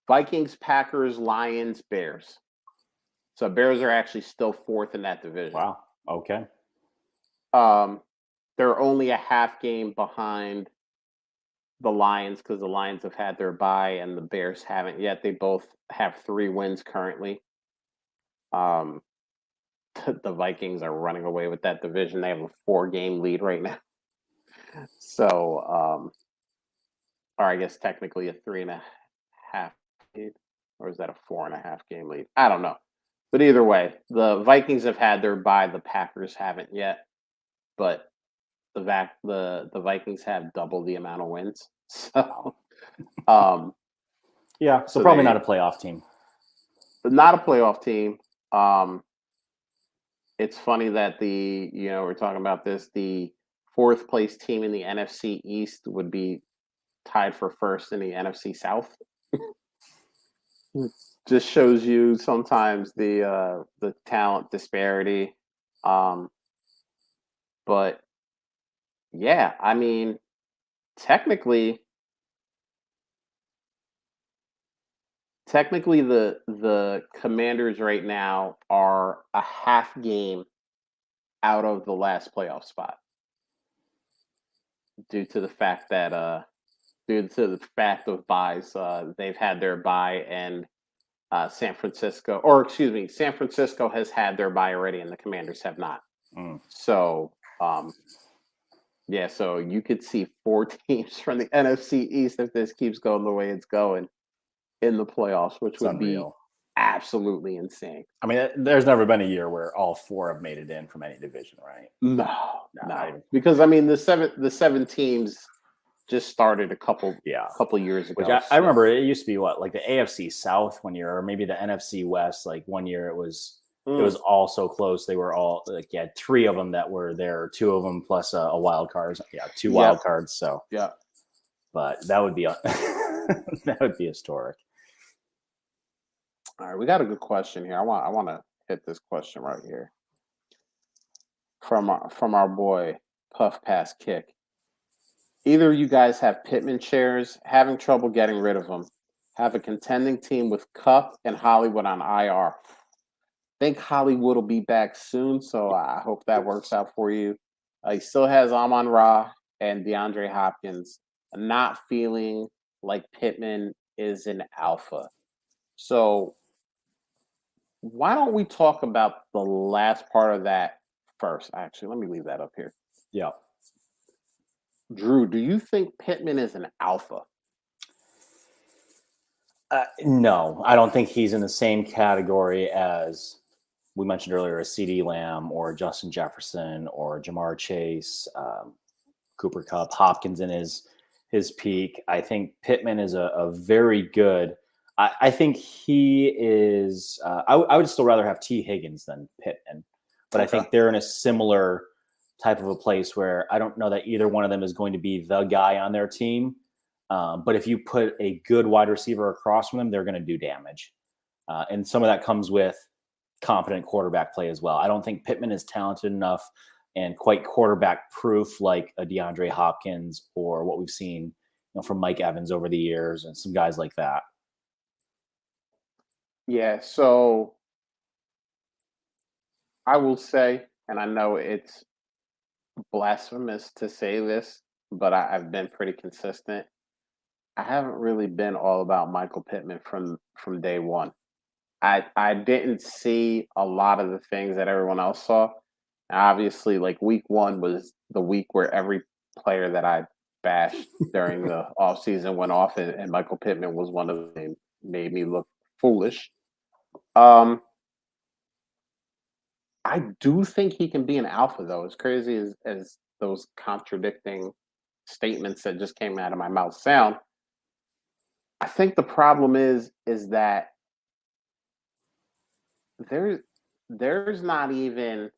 Vikings, Packers, Lions, Bears. So Bears are actually still 4th in that division. Wow. Okay. They're only a half game behind the Lions because the Lions have had their bye and the Bears haven't yet. They both have 3 wins currently. The Vikings are running away with that division. They have a 4-game lead right now. So, or I guess technically a 3.5 lead, or is that a 4.5 game lead? I don't know. But either way, the Vikings have had their bye. The Packers haven't yet, but the Vikings have double the amount of wins. So, yeah. So probably not a playoff team. Not a playoff team. It's funny that we're talking about this. The 4th place team in the NFC East would be tied for 1st in the NFC South. Just shows you sometimes the talent disparity. But yeah, I mean, technically the Commanders right now are a half game out of the last playoff spot due to the fact of buys. They've had their bye, and San Francisco has had their bye already, and the Commanders have not. So so you could see 4 teams from the NFC East if this keeps going the way it's going in the playoffs, which would be absolutely insane. I mean, there's never been a year where all 4 have made it in from any division, right? No. Because I mean, the seven teams just started a couple years ago. Which I remember it used to be like the AFC South one year, or maybe the NFC West. Like one year it was it was all so close. They were all like, you had 3 of them that were there, 2 of them plus a wild card. Yeah, 2 wild cards. So yeah, but that would be that would be historic. All right, we got a good question here. I want to hit this question right here from our boy Puff Pass Kick. Either of you guys have Pittman shares, having trouble getting rid of them. Have a contending team with Cup and Hollywood on IR. Think Hollywood will be back soon, so I hope that works out for you. He still has Amon-Ra and DeAndre Hopkins. Not feeling like Pittman is an alpha. So why don't we talk about the last part of that first? Actually, let me leave that up here. Yeah. Drew, do you think Pittman is an alpha? No, I don't think he's in the same category as we mentioned earlier, a CeeDee Lamb or Justin Jefferson or Jamar Chase, Cooper Kupp, Hopkins in his peak. I think Pittman is a very good. I think he is. I would still rather have T. Higgins than Pittman, but okay. I think they're in a similar type of a place where I don't know that either one of them is going to be the guy on their team. But if you put a good wide receiver across from them, they're going to do damage. And some of that comes with competent quarterback play as well. I don't think Pittman is talented enough and quite quarterback proof like a DeAndre Hopkins or what we've seen from Mike Evans over the years and some guys like that. Yeah, so I will say, and I know it's blasphemous to say this, but I've been pretty consistent. I haven't really been all about Michael Pittman from day one. I didn't see a lot of the things that everyone else saw. Obviously, like week 1 was the week where every player that I bashed during the offseason went off, and Michael Pittman was one of them. Made me look foolish. I do think he can be an alpha, though. As crazy as those contradicting statements that just came out of my mouth sound, I think the problem is that there's not even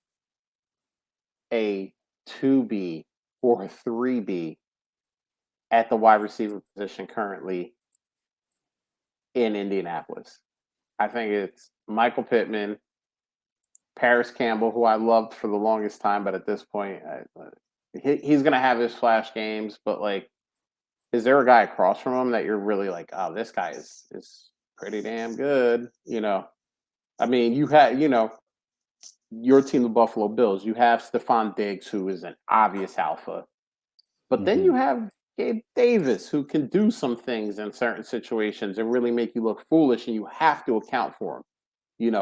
a 2B or a 3B at the wide receiver position currently in Indianapolis. I think it's Michael Pittman, Paris Campbell, who I loved for the longest time, but at this point, he's going to have his flash games. But like, is there a guy across from him that you're really like, oh, this guy is pretty damn good? I mean, you had, your team, the Buffalo Bills. You have Stephon Diggs, who is an obvious alpha, but then you have Gabe Davis, who can do some things in certain situations and really make you look foolish, and you have to account for him.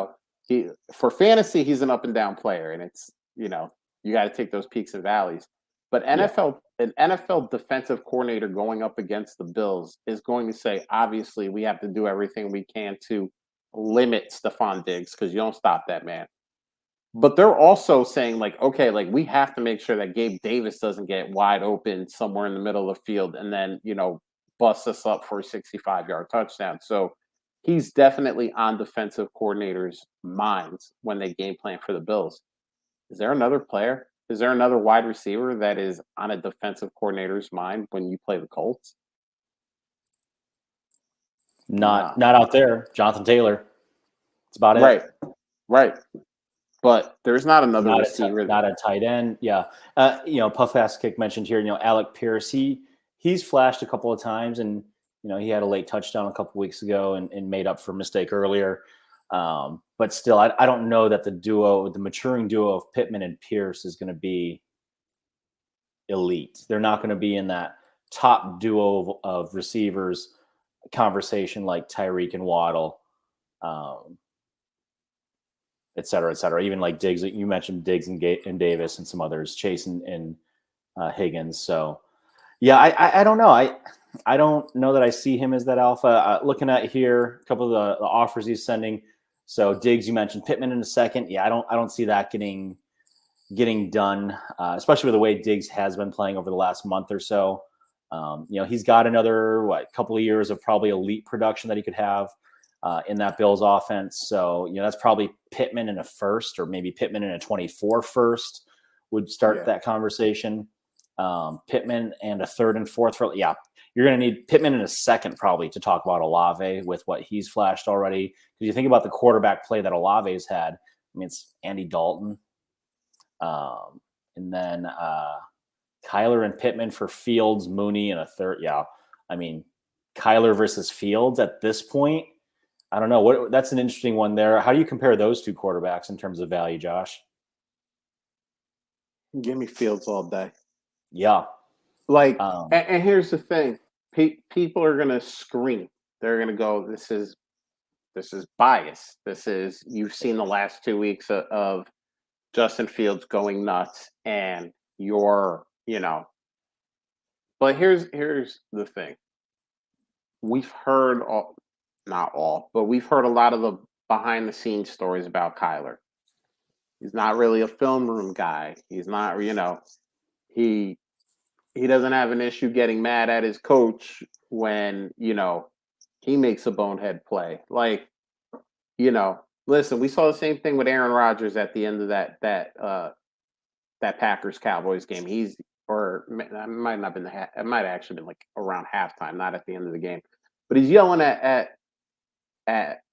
For fantasy, he's an up and down player, and it's you got to take those peaks and valleys. But an NFL defensive coordinator going up against the Bills is going to say, obviously, we have to do everything we can to limit Stephon Diggs because you don't stop that man. But they're also saying, like, okay, like we have to make sure that Gabe Davis doesn't get wide open somewhere in the middle of the field and then, bust us up for a 65-yard touchdown. So he's definitely on defensive coordinators' minds when they game plan for the Bills. Is there another player? Is there another wide receiver that is on a defensive coordinator's mind when you play the Colts? Not out there. Jonathan Taylor. That's about it. Right. But there's not another receiver. Not a tight end. Yeah. Puff Ass Kick mentioned here, Alec Pierce. He's flashed a couple of times and, he had a late touchdown a couple weeks ago and made up for a mistake earlier. But still, I don't know that the maturing duo of Pittman and Pierce is going to be elite. They're not going to be in that top duo of receivers conversation like Tyreek and Waddle, et cetera, even like Diggs. You mentioned Diggs and Davis and some others, Chase and Higgins. So, yeah, I don't know. I don't know that I see him as that alpha. Looking at here, a couple of the offers he's sending. So Diggs, you mentioned Pittman in a second. Yeah, I don't see that getting done, especially with the way Diggs has been playing over the last month or so. He's got another couple of years of probably elite production that he could have. in that Bills offense. So, that's probably Pittman in a first, or maybe Pittman in a 24 first would start that conversation. Pittman and a third and fourth. You're going to need Pittman in a second probably to talk about Olave with what he's flashed already. Because you think about the quarterback play that Olave's had. I mean, it's Andy Dalton. And then Kyler and Pittman for Fields, Mooney, and a third. Yeah. I mean, Kyler versus Fields at this point, I don't know. That's an interesting one there. How do you compare those two quarterbacks in terms of value, Josh? Give me Fields all day. Yeah. Like, and here's the thing. People are going to scream. They're going to go, this is bias. You've seen the last 2 weeks of Justin Fields going nuts, and but here's the thing. We've heard not all, but we've heard a lot of the behind the scenes stories about Kyler. He's not really a film room guy. He's not, he doesn't have an issue getting mad at his coach when, he makes a bonehead play. Like, listen, we saw the same thing with Aaron Rodgers at the end of that Packers Cowboys game. It might not have been it might have actually been like around halftime, not at the end of the game. But he's yelling at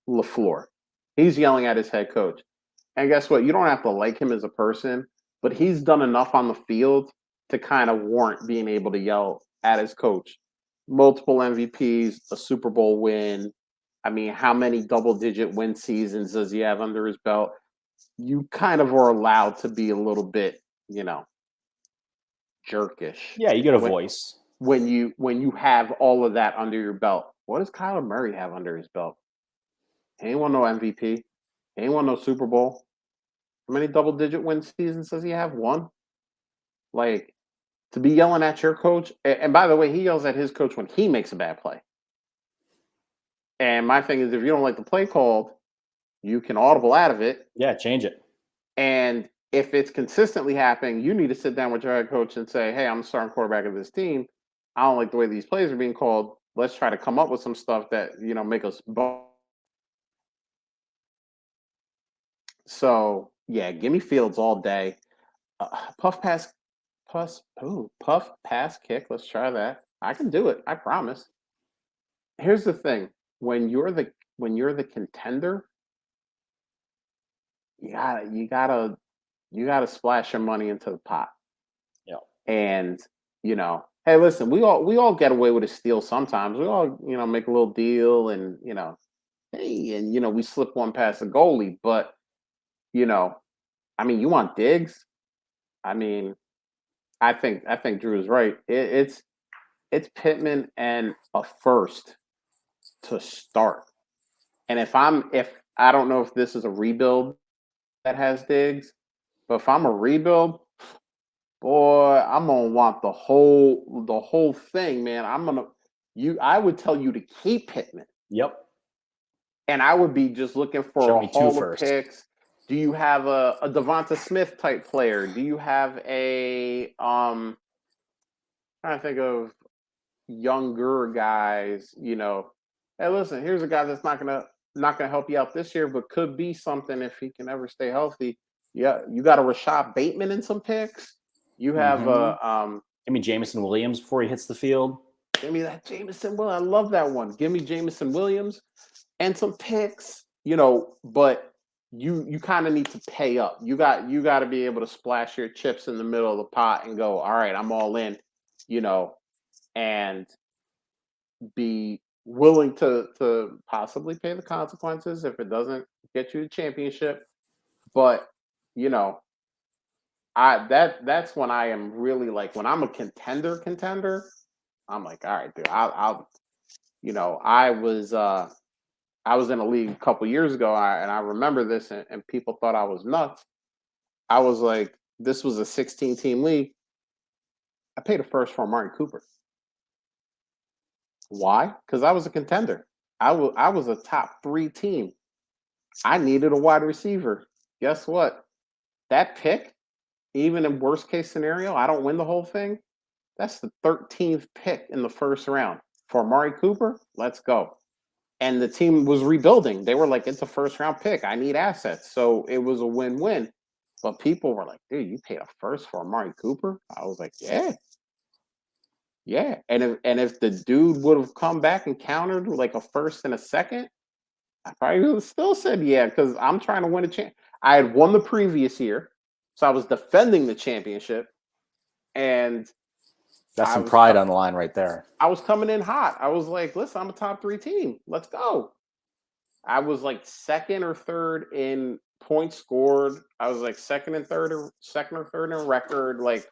LaFleur. He's yelling at his head coach. And guess what? You don't have to like him as a person, but he's done enough on the field to kind of warrant being able to yell at his coach. Multiple MVPs, a Super Bowl win. I mean, how many double-digit win seasons does he have under his belt? You kind of are allowed to be a little bit, jerkish. Yeah, you get a voice. When you have all of that under your belt. What does Kyler Murray have under his belt? He ain't won no MVP. He ain't won no Super Bowl. How many double-digit win seasons does he have? One? Like, to be yelling at your coach, and by the way, he yells at his coach when he makes a bad play. And my thing is, if you don't like the play called, you can audible out of it. Yeah, change it. And if it's consistently happening, you need to sit down with your head coach and say, hey, I'm the starting quarterback of this team. I don't like the way these plays are being called. Let's try to come up with some stuff that, make us both. So, yeah, give me Fields all day. Puff pass kick. Let's try that. I can do it. I promise. Here's the thing. When you're the contender, you gotta splash your money into the pot. Yeah. And hey, listen, we all get away with a steal sometimes. We all make a little deal, and hey, and we slip one past the goalie. But I mean, you want Diggs? I mean, I think Drew is right. It's Pittman and a first to start. And if I don't know if this is a rebuild that has Diggs, but if I'm a rebuild, boy, I'm gonna want the whole thing, man. I would tell you to keep Pittman. Yep. And I would be just looking for Show a me two haul of first. picks. Do you have a Devonta Smith type player? Do you have a trying to think of younger guys, Hey, listen, here's a guy that's not gonna help you out this year, but could be something if he can ever stay healthy. Yeah, you got a Rashad Bateman in some picks. You have give me Jameson Williams before he hits the field. Give me that Jameson Williams. I love that one. Give me Jameson Williams and some picks, but you kind of need to pay up. You got to be able to splash your chips in the middle of the pot and go, all right, I'm all in, and be willing to possibly pay the consequences if it doesn't get you the championship. But that's when I am really like, when I'm a contender, I'm like, all right, dude, I was in a league a couple years ago, and I remember this, and people thought I was nuts. I was like, this was a 16-team league. I paid a first for Amari Cooper. Why? Because I was a contender. I was a top 3 team. I needed a wide receiver. Guess what? That pick, even in worst case scenario, I don't win the whole thing. That's the 13th pick in the first round. For Amari Cooper, let's go. and the team was rebuilding. They were like, it's a first round pick. I need assets. So it was a win-win. But people were like, dude, you paid a first for Amari Cooper? I was like, yeah. Yeah. And if the dude would have come back and countered with like a first and a second, I probably would have still said yeah, because I'm trying to win a champ. I had won the previous year, so I was defending the championship, and That's I some was pride on the line right there. I was coming in hot. I was like, listen, I'm a top 3 team. Let's go. I was like second or third in points scored. I was like second or third in record. Like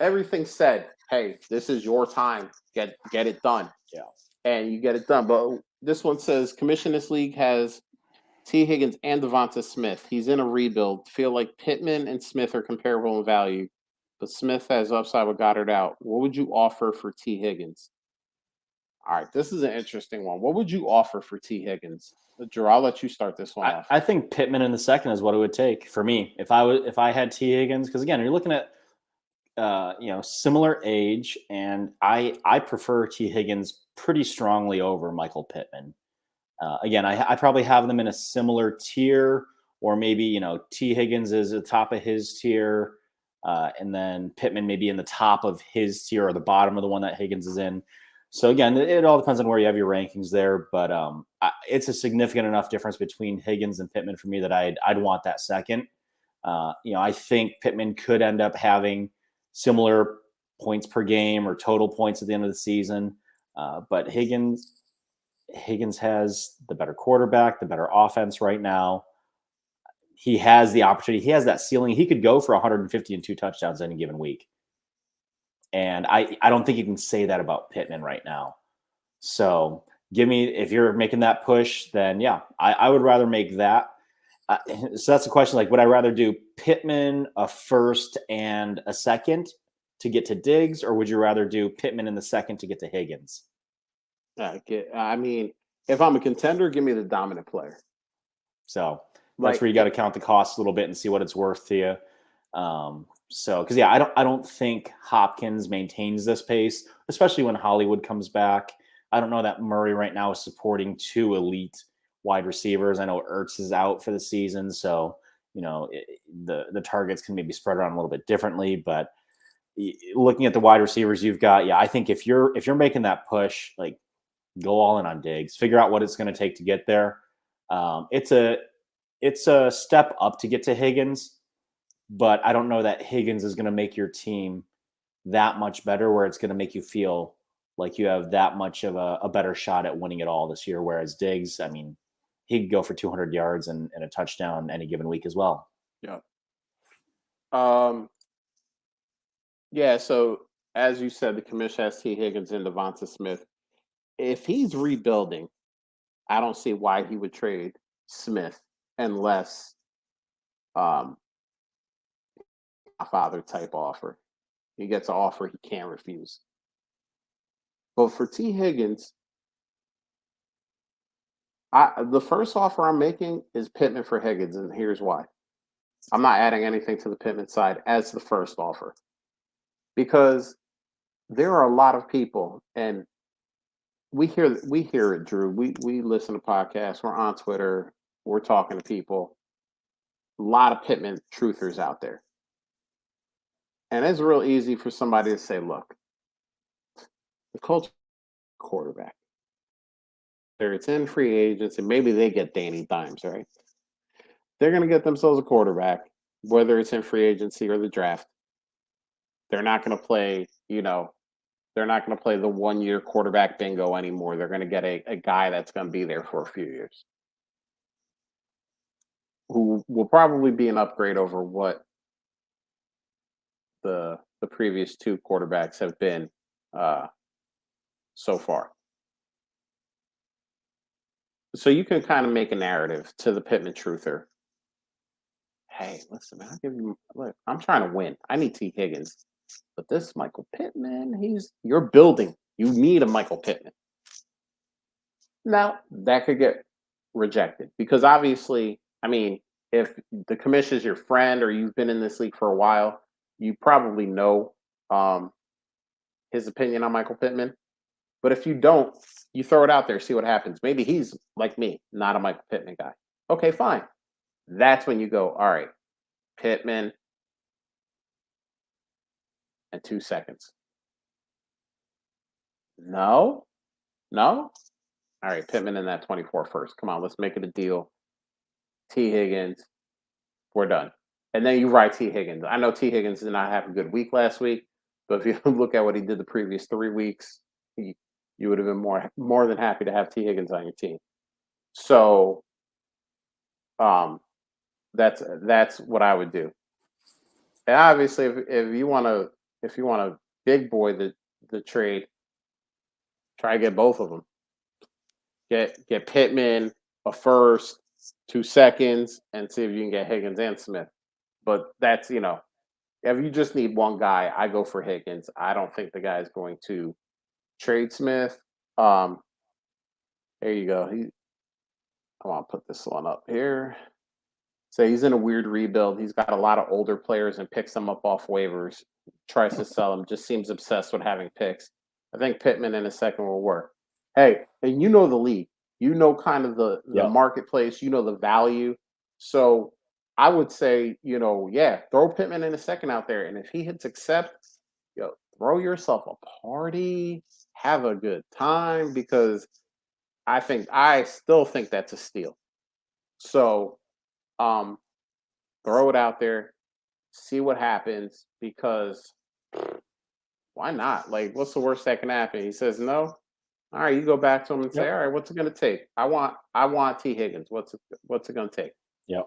everything said, hey, this is your time. Get it done. Yeah. And you get it done. But this one says Commissioners League has T. Higgins and Devonta Smith. He's in a rebuild. Feel like Pittman and Smith are comparable in value, but Smith has upside with Goddard out. What would you offer for T. Higgins? All right, this is an interesting one. What would you offer for T. Higgins? Drew, I'll let you start this one off. I think Pittman in the second is what it would take for me if I had T. Higgins, because again, you're looking at similar age, and I prefer T. Higgins pretty strongly over Michael Pittman. Again, I probably have them in a similar tier, or maybe T. Higgins is at the top of his tier, and then Pittman maybe in the top of his tier or the bottom of the one that Higgins is in. So again, it all depends on where you have your rankings there, but it's a significant enough difference between Higgins and Pittman for me that I'd want that second. I think Pittman could end up having similar points per game or total points at the end of the season, but Higgins has the better quarterback, the better offense right now. He has the opportunity. He has that ceiling. He could go for 150 and 2 touchdowns any given week. And I don't think you can say that about Pittman right now. So if you're making that push, then yeah, I would rather make that. So that's the question. Like, would I rather do Pittman a first and a second to get to Diggs, or would you rather do Pittman in the second to get to Higgins? I mean, if I'm a contender, give me the dominant player. So that's where you got to count the cost a little bit and see what it's worth to you. Because I don't think Hopkins maintains this pace, especially when Hollywood comes back. I don't know that Murray right now is supporting 2 elite wide receivers. I know Ertz is out for the season, so the targets can maybe spread around a little bit differently. But looking at the wide receivers you've got, I think if you're making that push, like, go all in on Diggs. Figure out what it's going to take to get there. It's a step up to get to Higgins, but I don't know that Higgins is going to make your team that much better, where it's going to make you feel like you have that much of a better shot at winning it all this year. Whereas Diggs, I mean, he could go for 200 yards and a touchdown any given week as well. Yeah. Yeah. So as you said, the commission has T. Higgins and Devonta Smith. If he's rebuilding, I don't see why he would trade Smith unless a father type offer. He gets an offer he can't refuse. But for T. Higgins, the first offer I'm making is Pittman for Higgins, and here's why. I'm not adding anything to the Pittman side as the first offer. Because there are a lot of people, and we hear it, Drew. We listen to podcasts, we're on Twitter, we're talking to people. A lot of Pittman truthers out there. And it's real easy for somebody to say, look, the Colts quarterback. Whether it's in free agents, and maybe they get Danny Dimes, right? They're going to get themselves a quarterback, whether it's in free agency or the draft. They're not going to play, they're not going to play the 1-year quarterback bingo anymore. They're going to get a guy that's going to be there for a few years, who will probably be an upgrade over what the previous 2 quarterbacks have been so far. So you can kind of make a narrative to the Pittman truther. Hey, listen, man, I'm trying to win. I need T. Higgins. But this Michael Pittman, you're building. You need a Michael Pittman. Now, that could get rejected because obviously, I mean, if the commission is your friend or you've been in this league for a while, you probably know his opinion on Michael Pittman. But if you don't, you throw it out there, see what happens. Maybe he's like me, not a Michael Pittman guy. Okay, fine. That's when you go, all right, Pittman and 2 seconds. No. All right, Pittman in that 24 first. Come on, let's make it a deal. T. Higgins, we're done. And then you ride T. Higgins. I know T. Higgins did not have a good week last week, but if you look at what he did the previous 3 weeks, you would have been more than happy to have T. Higgins on your team. So, that's what I would do. And obviously, if you want to big boy the trade, try to get both of them. Get Pittman a first, 2 seconds, and see if you can get Higgins and Smith. But that's if you just need one guy, I go for Higgins. I don't think the guy is going to trade Smith. There you go. I want to put this one up here. So he's in a weird rebuild. He's got a lot of older players and picks them up off waivers. Tries to sell them. Just seems obsessed with having picks. I think Pittman in a second will work. Hey, and you know the league. You know kind of the marketplace. You know the value. So I would say, throw Pittman in a second out there. And if he hits accept, throw yourself a party. Have a good time because I still think that's a steal. So throw it out there, see what happens because why not? Like, what's the worst that can happen? He says no. All right, you go back to him and say, all right, what's it going to take? I want T. Higgins. What's it going to take? Yep.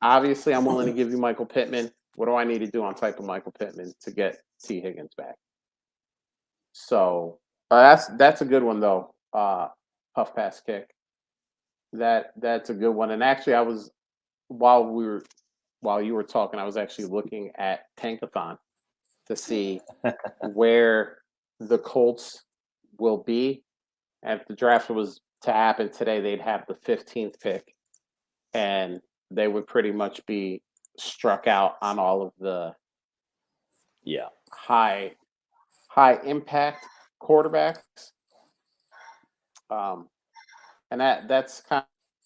Obviously, I'm willing to give you Michael Pittman. What do I need to do on type of Michael Pittman to get T. Higgins back? So that's a good one though. Puff pass kick. That's a good one. And actually, I was while you were talking, I was actually looking at Tankathon to see where the Colts will be. And if the draft was to happen today, they'd have the 15th pick, and they would pretty much be struck out on all of the high impact quarterbacks. And that's kind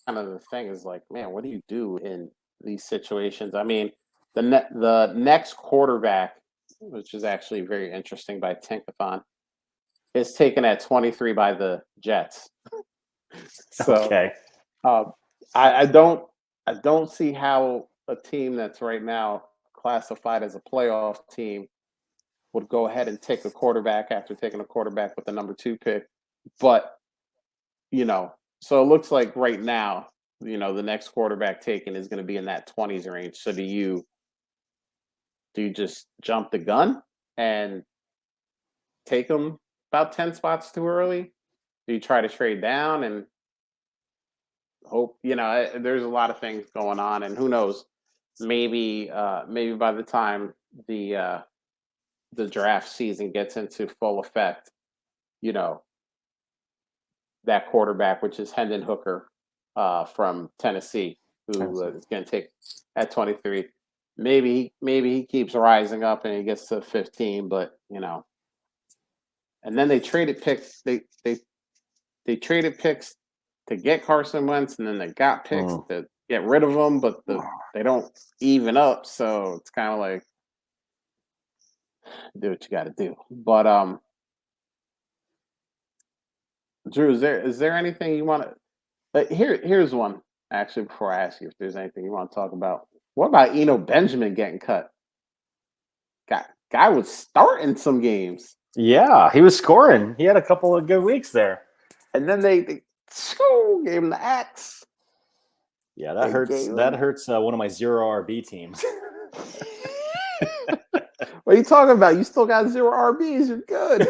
of the thing is like, man, what do you do in these situations? I mean, the next quarterback, which is actually very interesting by Tankathon, is taken at 23 by the Jets. So, okay. I don't see how a team that's right now classified as a playoff team would go ahead and take a quarterback after taking a quarterback with the number 2 pick. But, so it looks like right now, the next quarterback taken is going to be in that 20s range. So do you just jump the gun and take them about 10 spots too early? Do you try to trade down and hope, there's a lot of things going on, and who knows, maybe by the time the draft season gets into full effect, that quarterback, which is Hendon Hooker from Tennessee, who is going to take at 23. Maybe he keeps rising up and he gets to 15, but and then they traded picks. They traded picks to get Carson Wentz, and then they got picks to get rid of him, but they don't even up. So it's kind of like, do what you got to do. But Drew, is there anything you want to? Here's one actually. Before I ask you if there's anything you want to talk about, what about Eno Benjamin getting cut? Guy was starting some games. Yeah, he was scoring. He had a couple of good weeks there, and then they gave him the axe. Yeah, that hurts. That hurts one of my 0 RB teams. What are you talking about? You still got 0 RBs. You're good.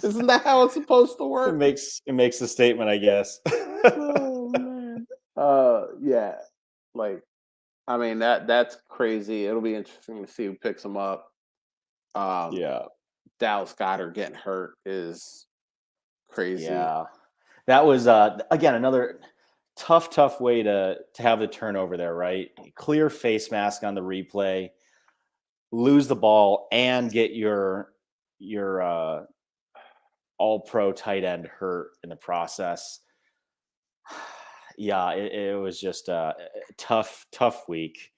Isn't that how it's supposed to work? It makes a statement, I guess. Oh man. Yeah. Like, I mean that's crazy. It'll be interesting to see who picks him up. Yeah. Dallas Goedert getting hurt is crazy. Yeah. That was again another tough way to have the turnover there, right? Clear face mask on the replay, lose the ball and get your all-pro tight end hurt in the process. Yeah, it was just a tough week.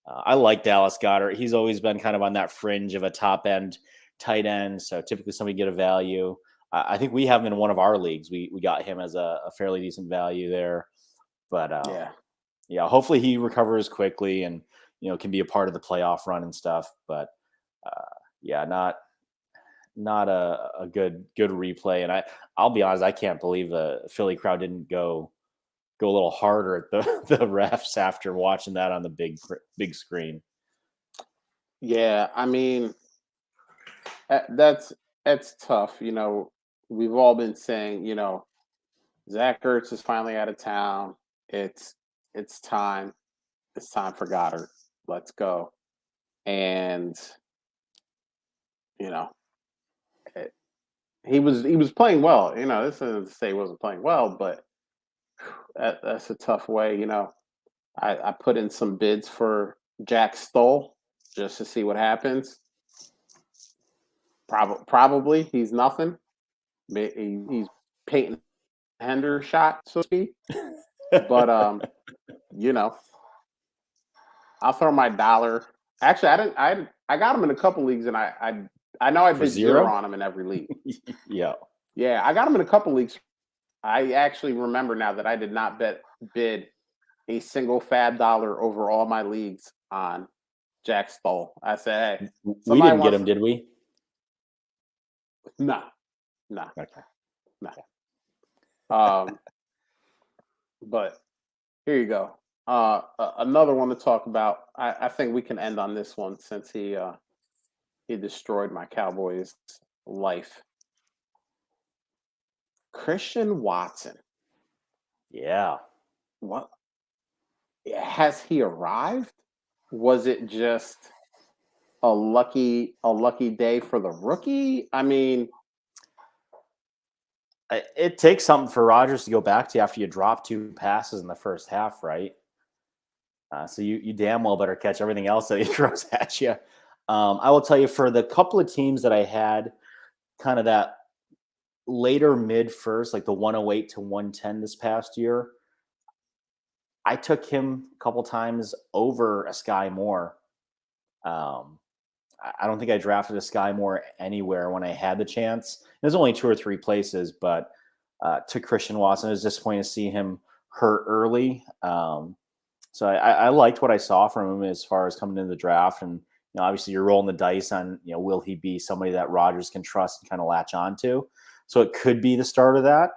I like Dallas Goedert. He's always been kind of on that fringe of a top end tight end. So typically somebody get a value. I think we have him in one of our leagues. We got him as a fairly decent value there. But yeah, hopefully he recovers quickly and can be a part of the playoff run and stuff. But yeah, not a good replay. And I'll be honest, I can't believe the Philly crowd didn't go a little harder at the refs after watching that on the big screen. Yeah, I mean, that's tough. We've all been saying, Zach Ertz is finally out of town. It's time. It's time for Goddard. Let's go. And he was playing well. This isn't to say he wasn't playing well, but that's a tough way. I put in some bids for Jack Stoll just to see what happens. Probably he's nothing. He's Peyton Hendershot, so to speak. But I'll throw my dollar. Actually, I got him in a couple leagues, and I know I did zero on him in every league. Yeah, I got him in a couple leagues. I actually remember now that I did not bid a single fab dollar over all my leagues on Jack Stoll. I said, hey, we didn't get him, did we? No. Okay. No. But here you go. Another one to talk about. I think we can end on this one since he destroyed my Cowboys' life. Christian Watson. Yeah. What? Has he arrived? Was it just a lucky day for the rookie? I mean, it takes something for Rodgers to go back to you after you drop 2 passes in the first half, right? So you damn well better catch everything else that he throws at you. I will tell you, for the couple of teams that I had kind of that later mid first, like the 108 to 110 this past year, I took him a couple times over a Sky Moore. I don't think I drafted a Sky Moore anywhere when I had the chance. There's only 2 or 3 places, but to Christian Watson, it was disappointing to see him hurt early. So I liked what I saw from him as far as coming into the draft. And obviously you're rolling the dice on, will he be somebody that Rodgers can trust and kind of latch onto? So it could be the start of that.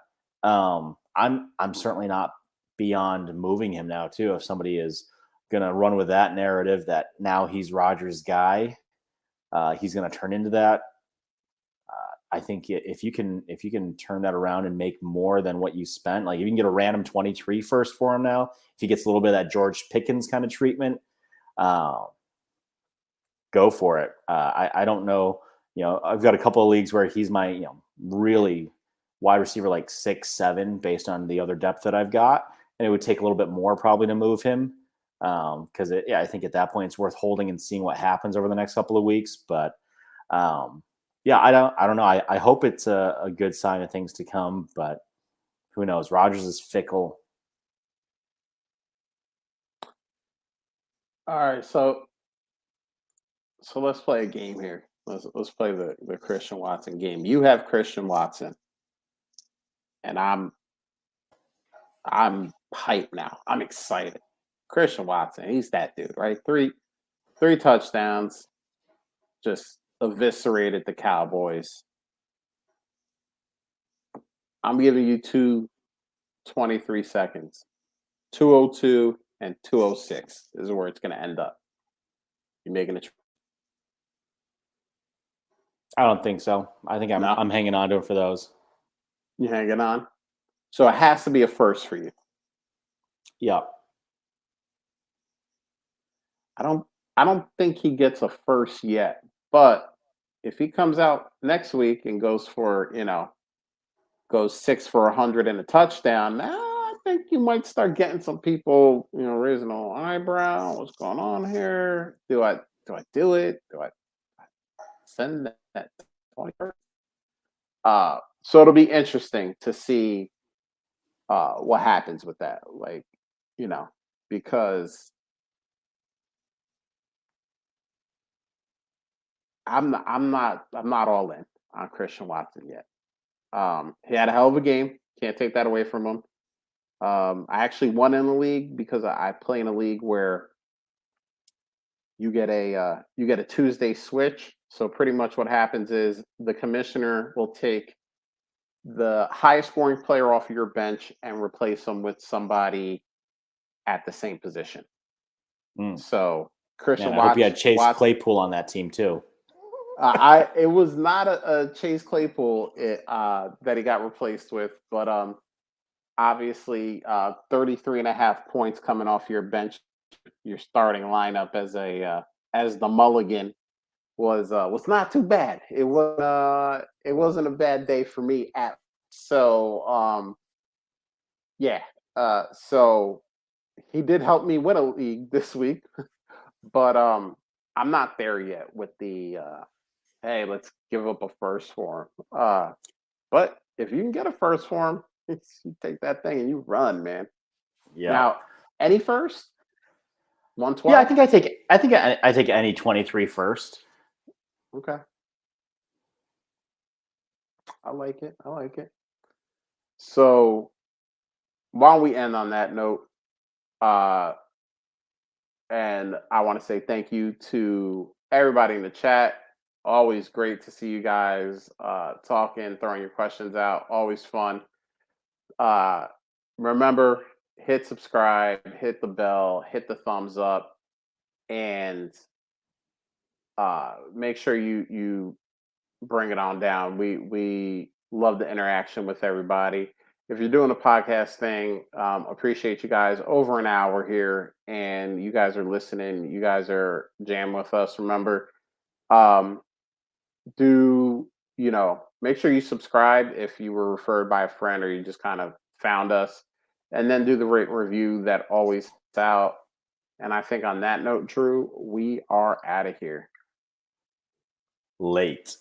I'm certainly not beyond moving him now too. If somebody is going to run with that narrative that now he's Rodgers' guy, he's going to turn into that. I think if you can turn that around and make more than what you spent, like if you can get a random 23 first for him now, if he gets a little bit of that George Pickens kind of treatment, go for it. I don't know. I've got a couple of leagues where he's my really wide receiver, like 6, 7, based on the other depth that I've got, and it would take a little bit more probably to move him. Because I think at that point it's worth holding and seeing what happens over the next couple of weeks. But yeah, I don't know. I hope it's a good sign of things to come, but who knows? Rodgers is fickle. All right, so let's play a game here. Let's play the Christian Watson game. You have Christian Watson, and I'm hyped now. I'm excited. Christian Watson, he's that dude, right? Three touchdowns, just eviscerated the Cowboys. I'm giving you 23 seconds. 2:02 and 2:06 is where it's going to end up. You making it? I don't think so. I think I'm hanging on to it for those. You hanging on? So it has to be a first for you. Yeah. I don't think he gets a first yet, but if he comes out next week and goes for, goes 6 for 100 and a touchdown, I think you might start getting some people, raising an eyebrow. What's going on here? Do I do it? Do I send that 21st? So it'll be interesting to see what happens with that. Like, because I'm not all in on Christian Watson yet. He had a hell of a game. Can't take that away from him. I actually won in the league because I play in a league where you get a Tuesday switch. So pretty much what happens is the commissioner will take the highest scoring player off your bench and replace them with somebody at the same position. Mm. So Man, Christian I hope you had Watson, Chase Claypool on that team too. it was not a Chase Claypool that he got replaced with, but obviously 33 and a half points coming off your bench, your starting lineup as the mulligan was not too bad. It wasn't a bad day for me at so yeah. So he did help me win a league this week, but I'm not there yet with the hey, let's give up a first for him. But if you can get a first for him, you take that thing and you run, man. Yeah. Now, any first? Yeah, 112? I take any 23 first. Okay. I like it. I like it. So while we end on that note, and I want to say thank you to everybody in the chat. Always great to see you guys talking, throwing your questions out. Always fun. Uh, remember, hit subscribe, hit the bell, hit the thumbs up, and make sure you bring it on down. We love the interaction with everybody. If you're doing a podcast thing, appreciate you guys. Over an hour here, and you guys are listening. You guys are jamming with us. Remember, um, make sure you subscribe if you were referred by a friend or you just kind of found us, and then do the rate and review that always out. And I think on that note, Drew, we are out of here. Late.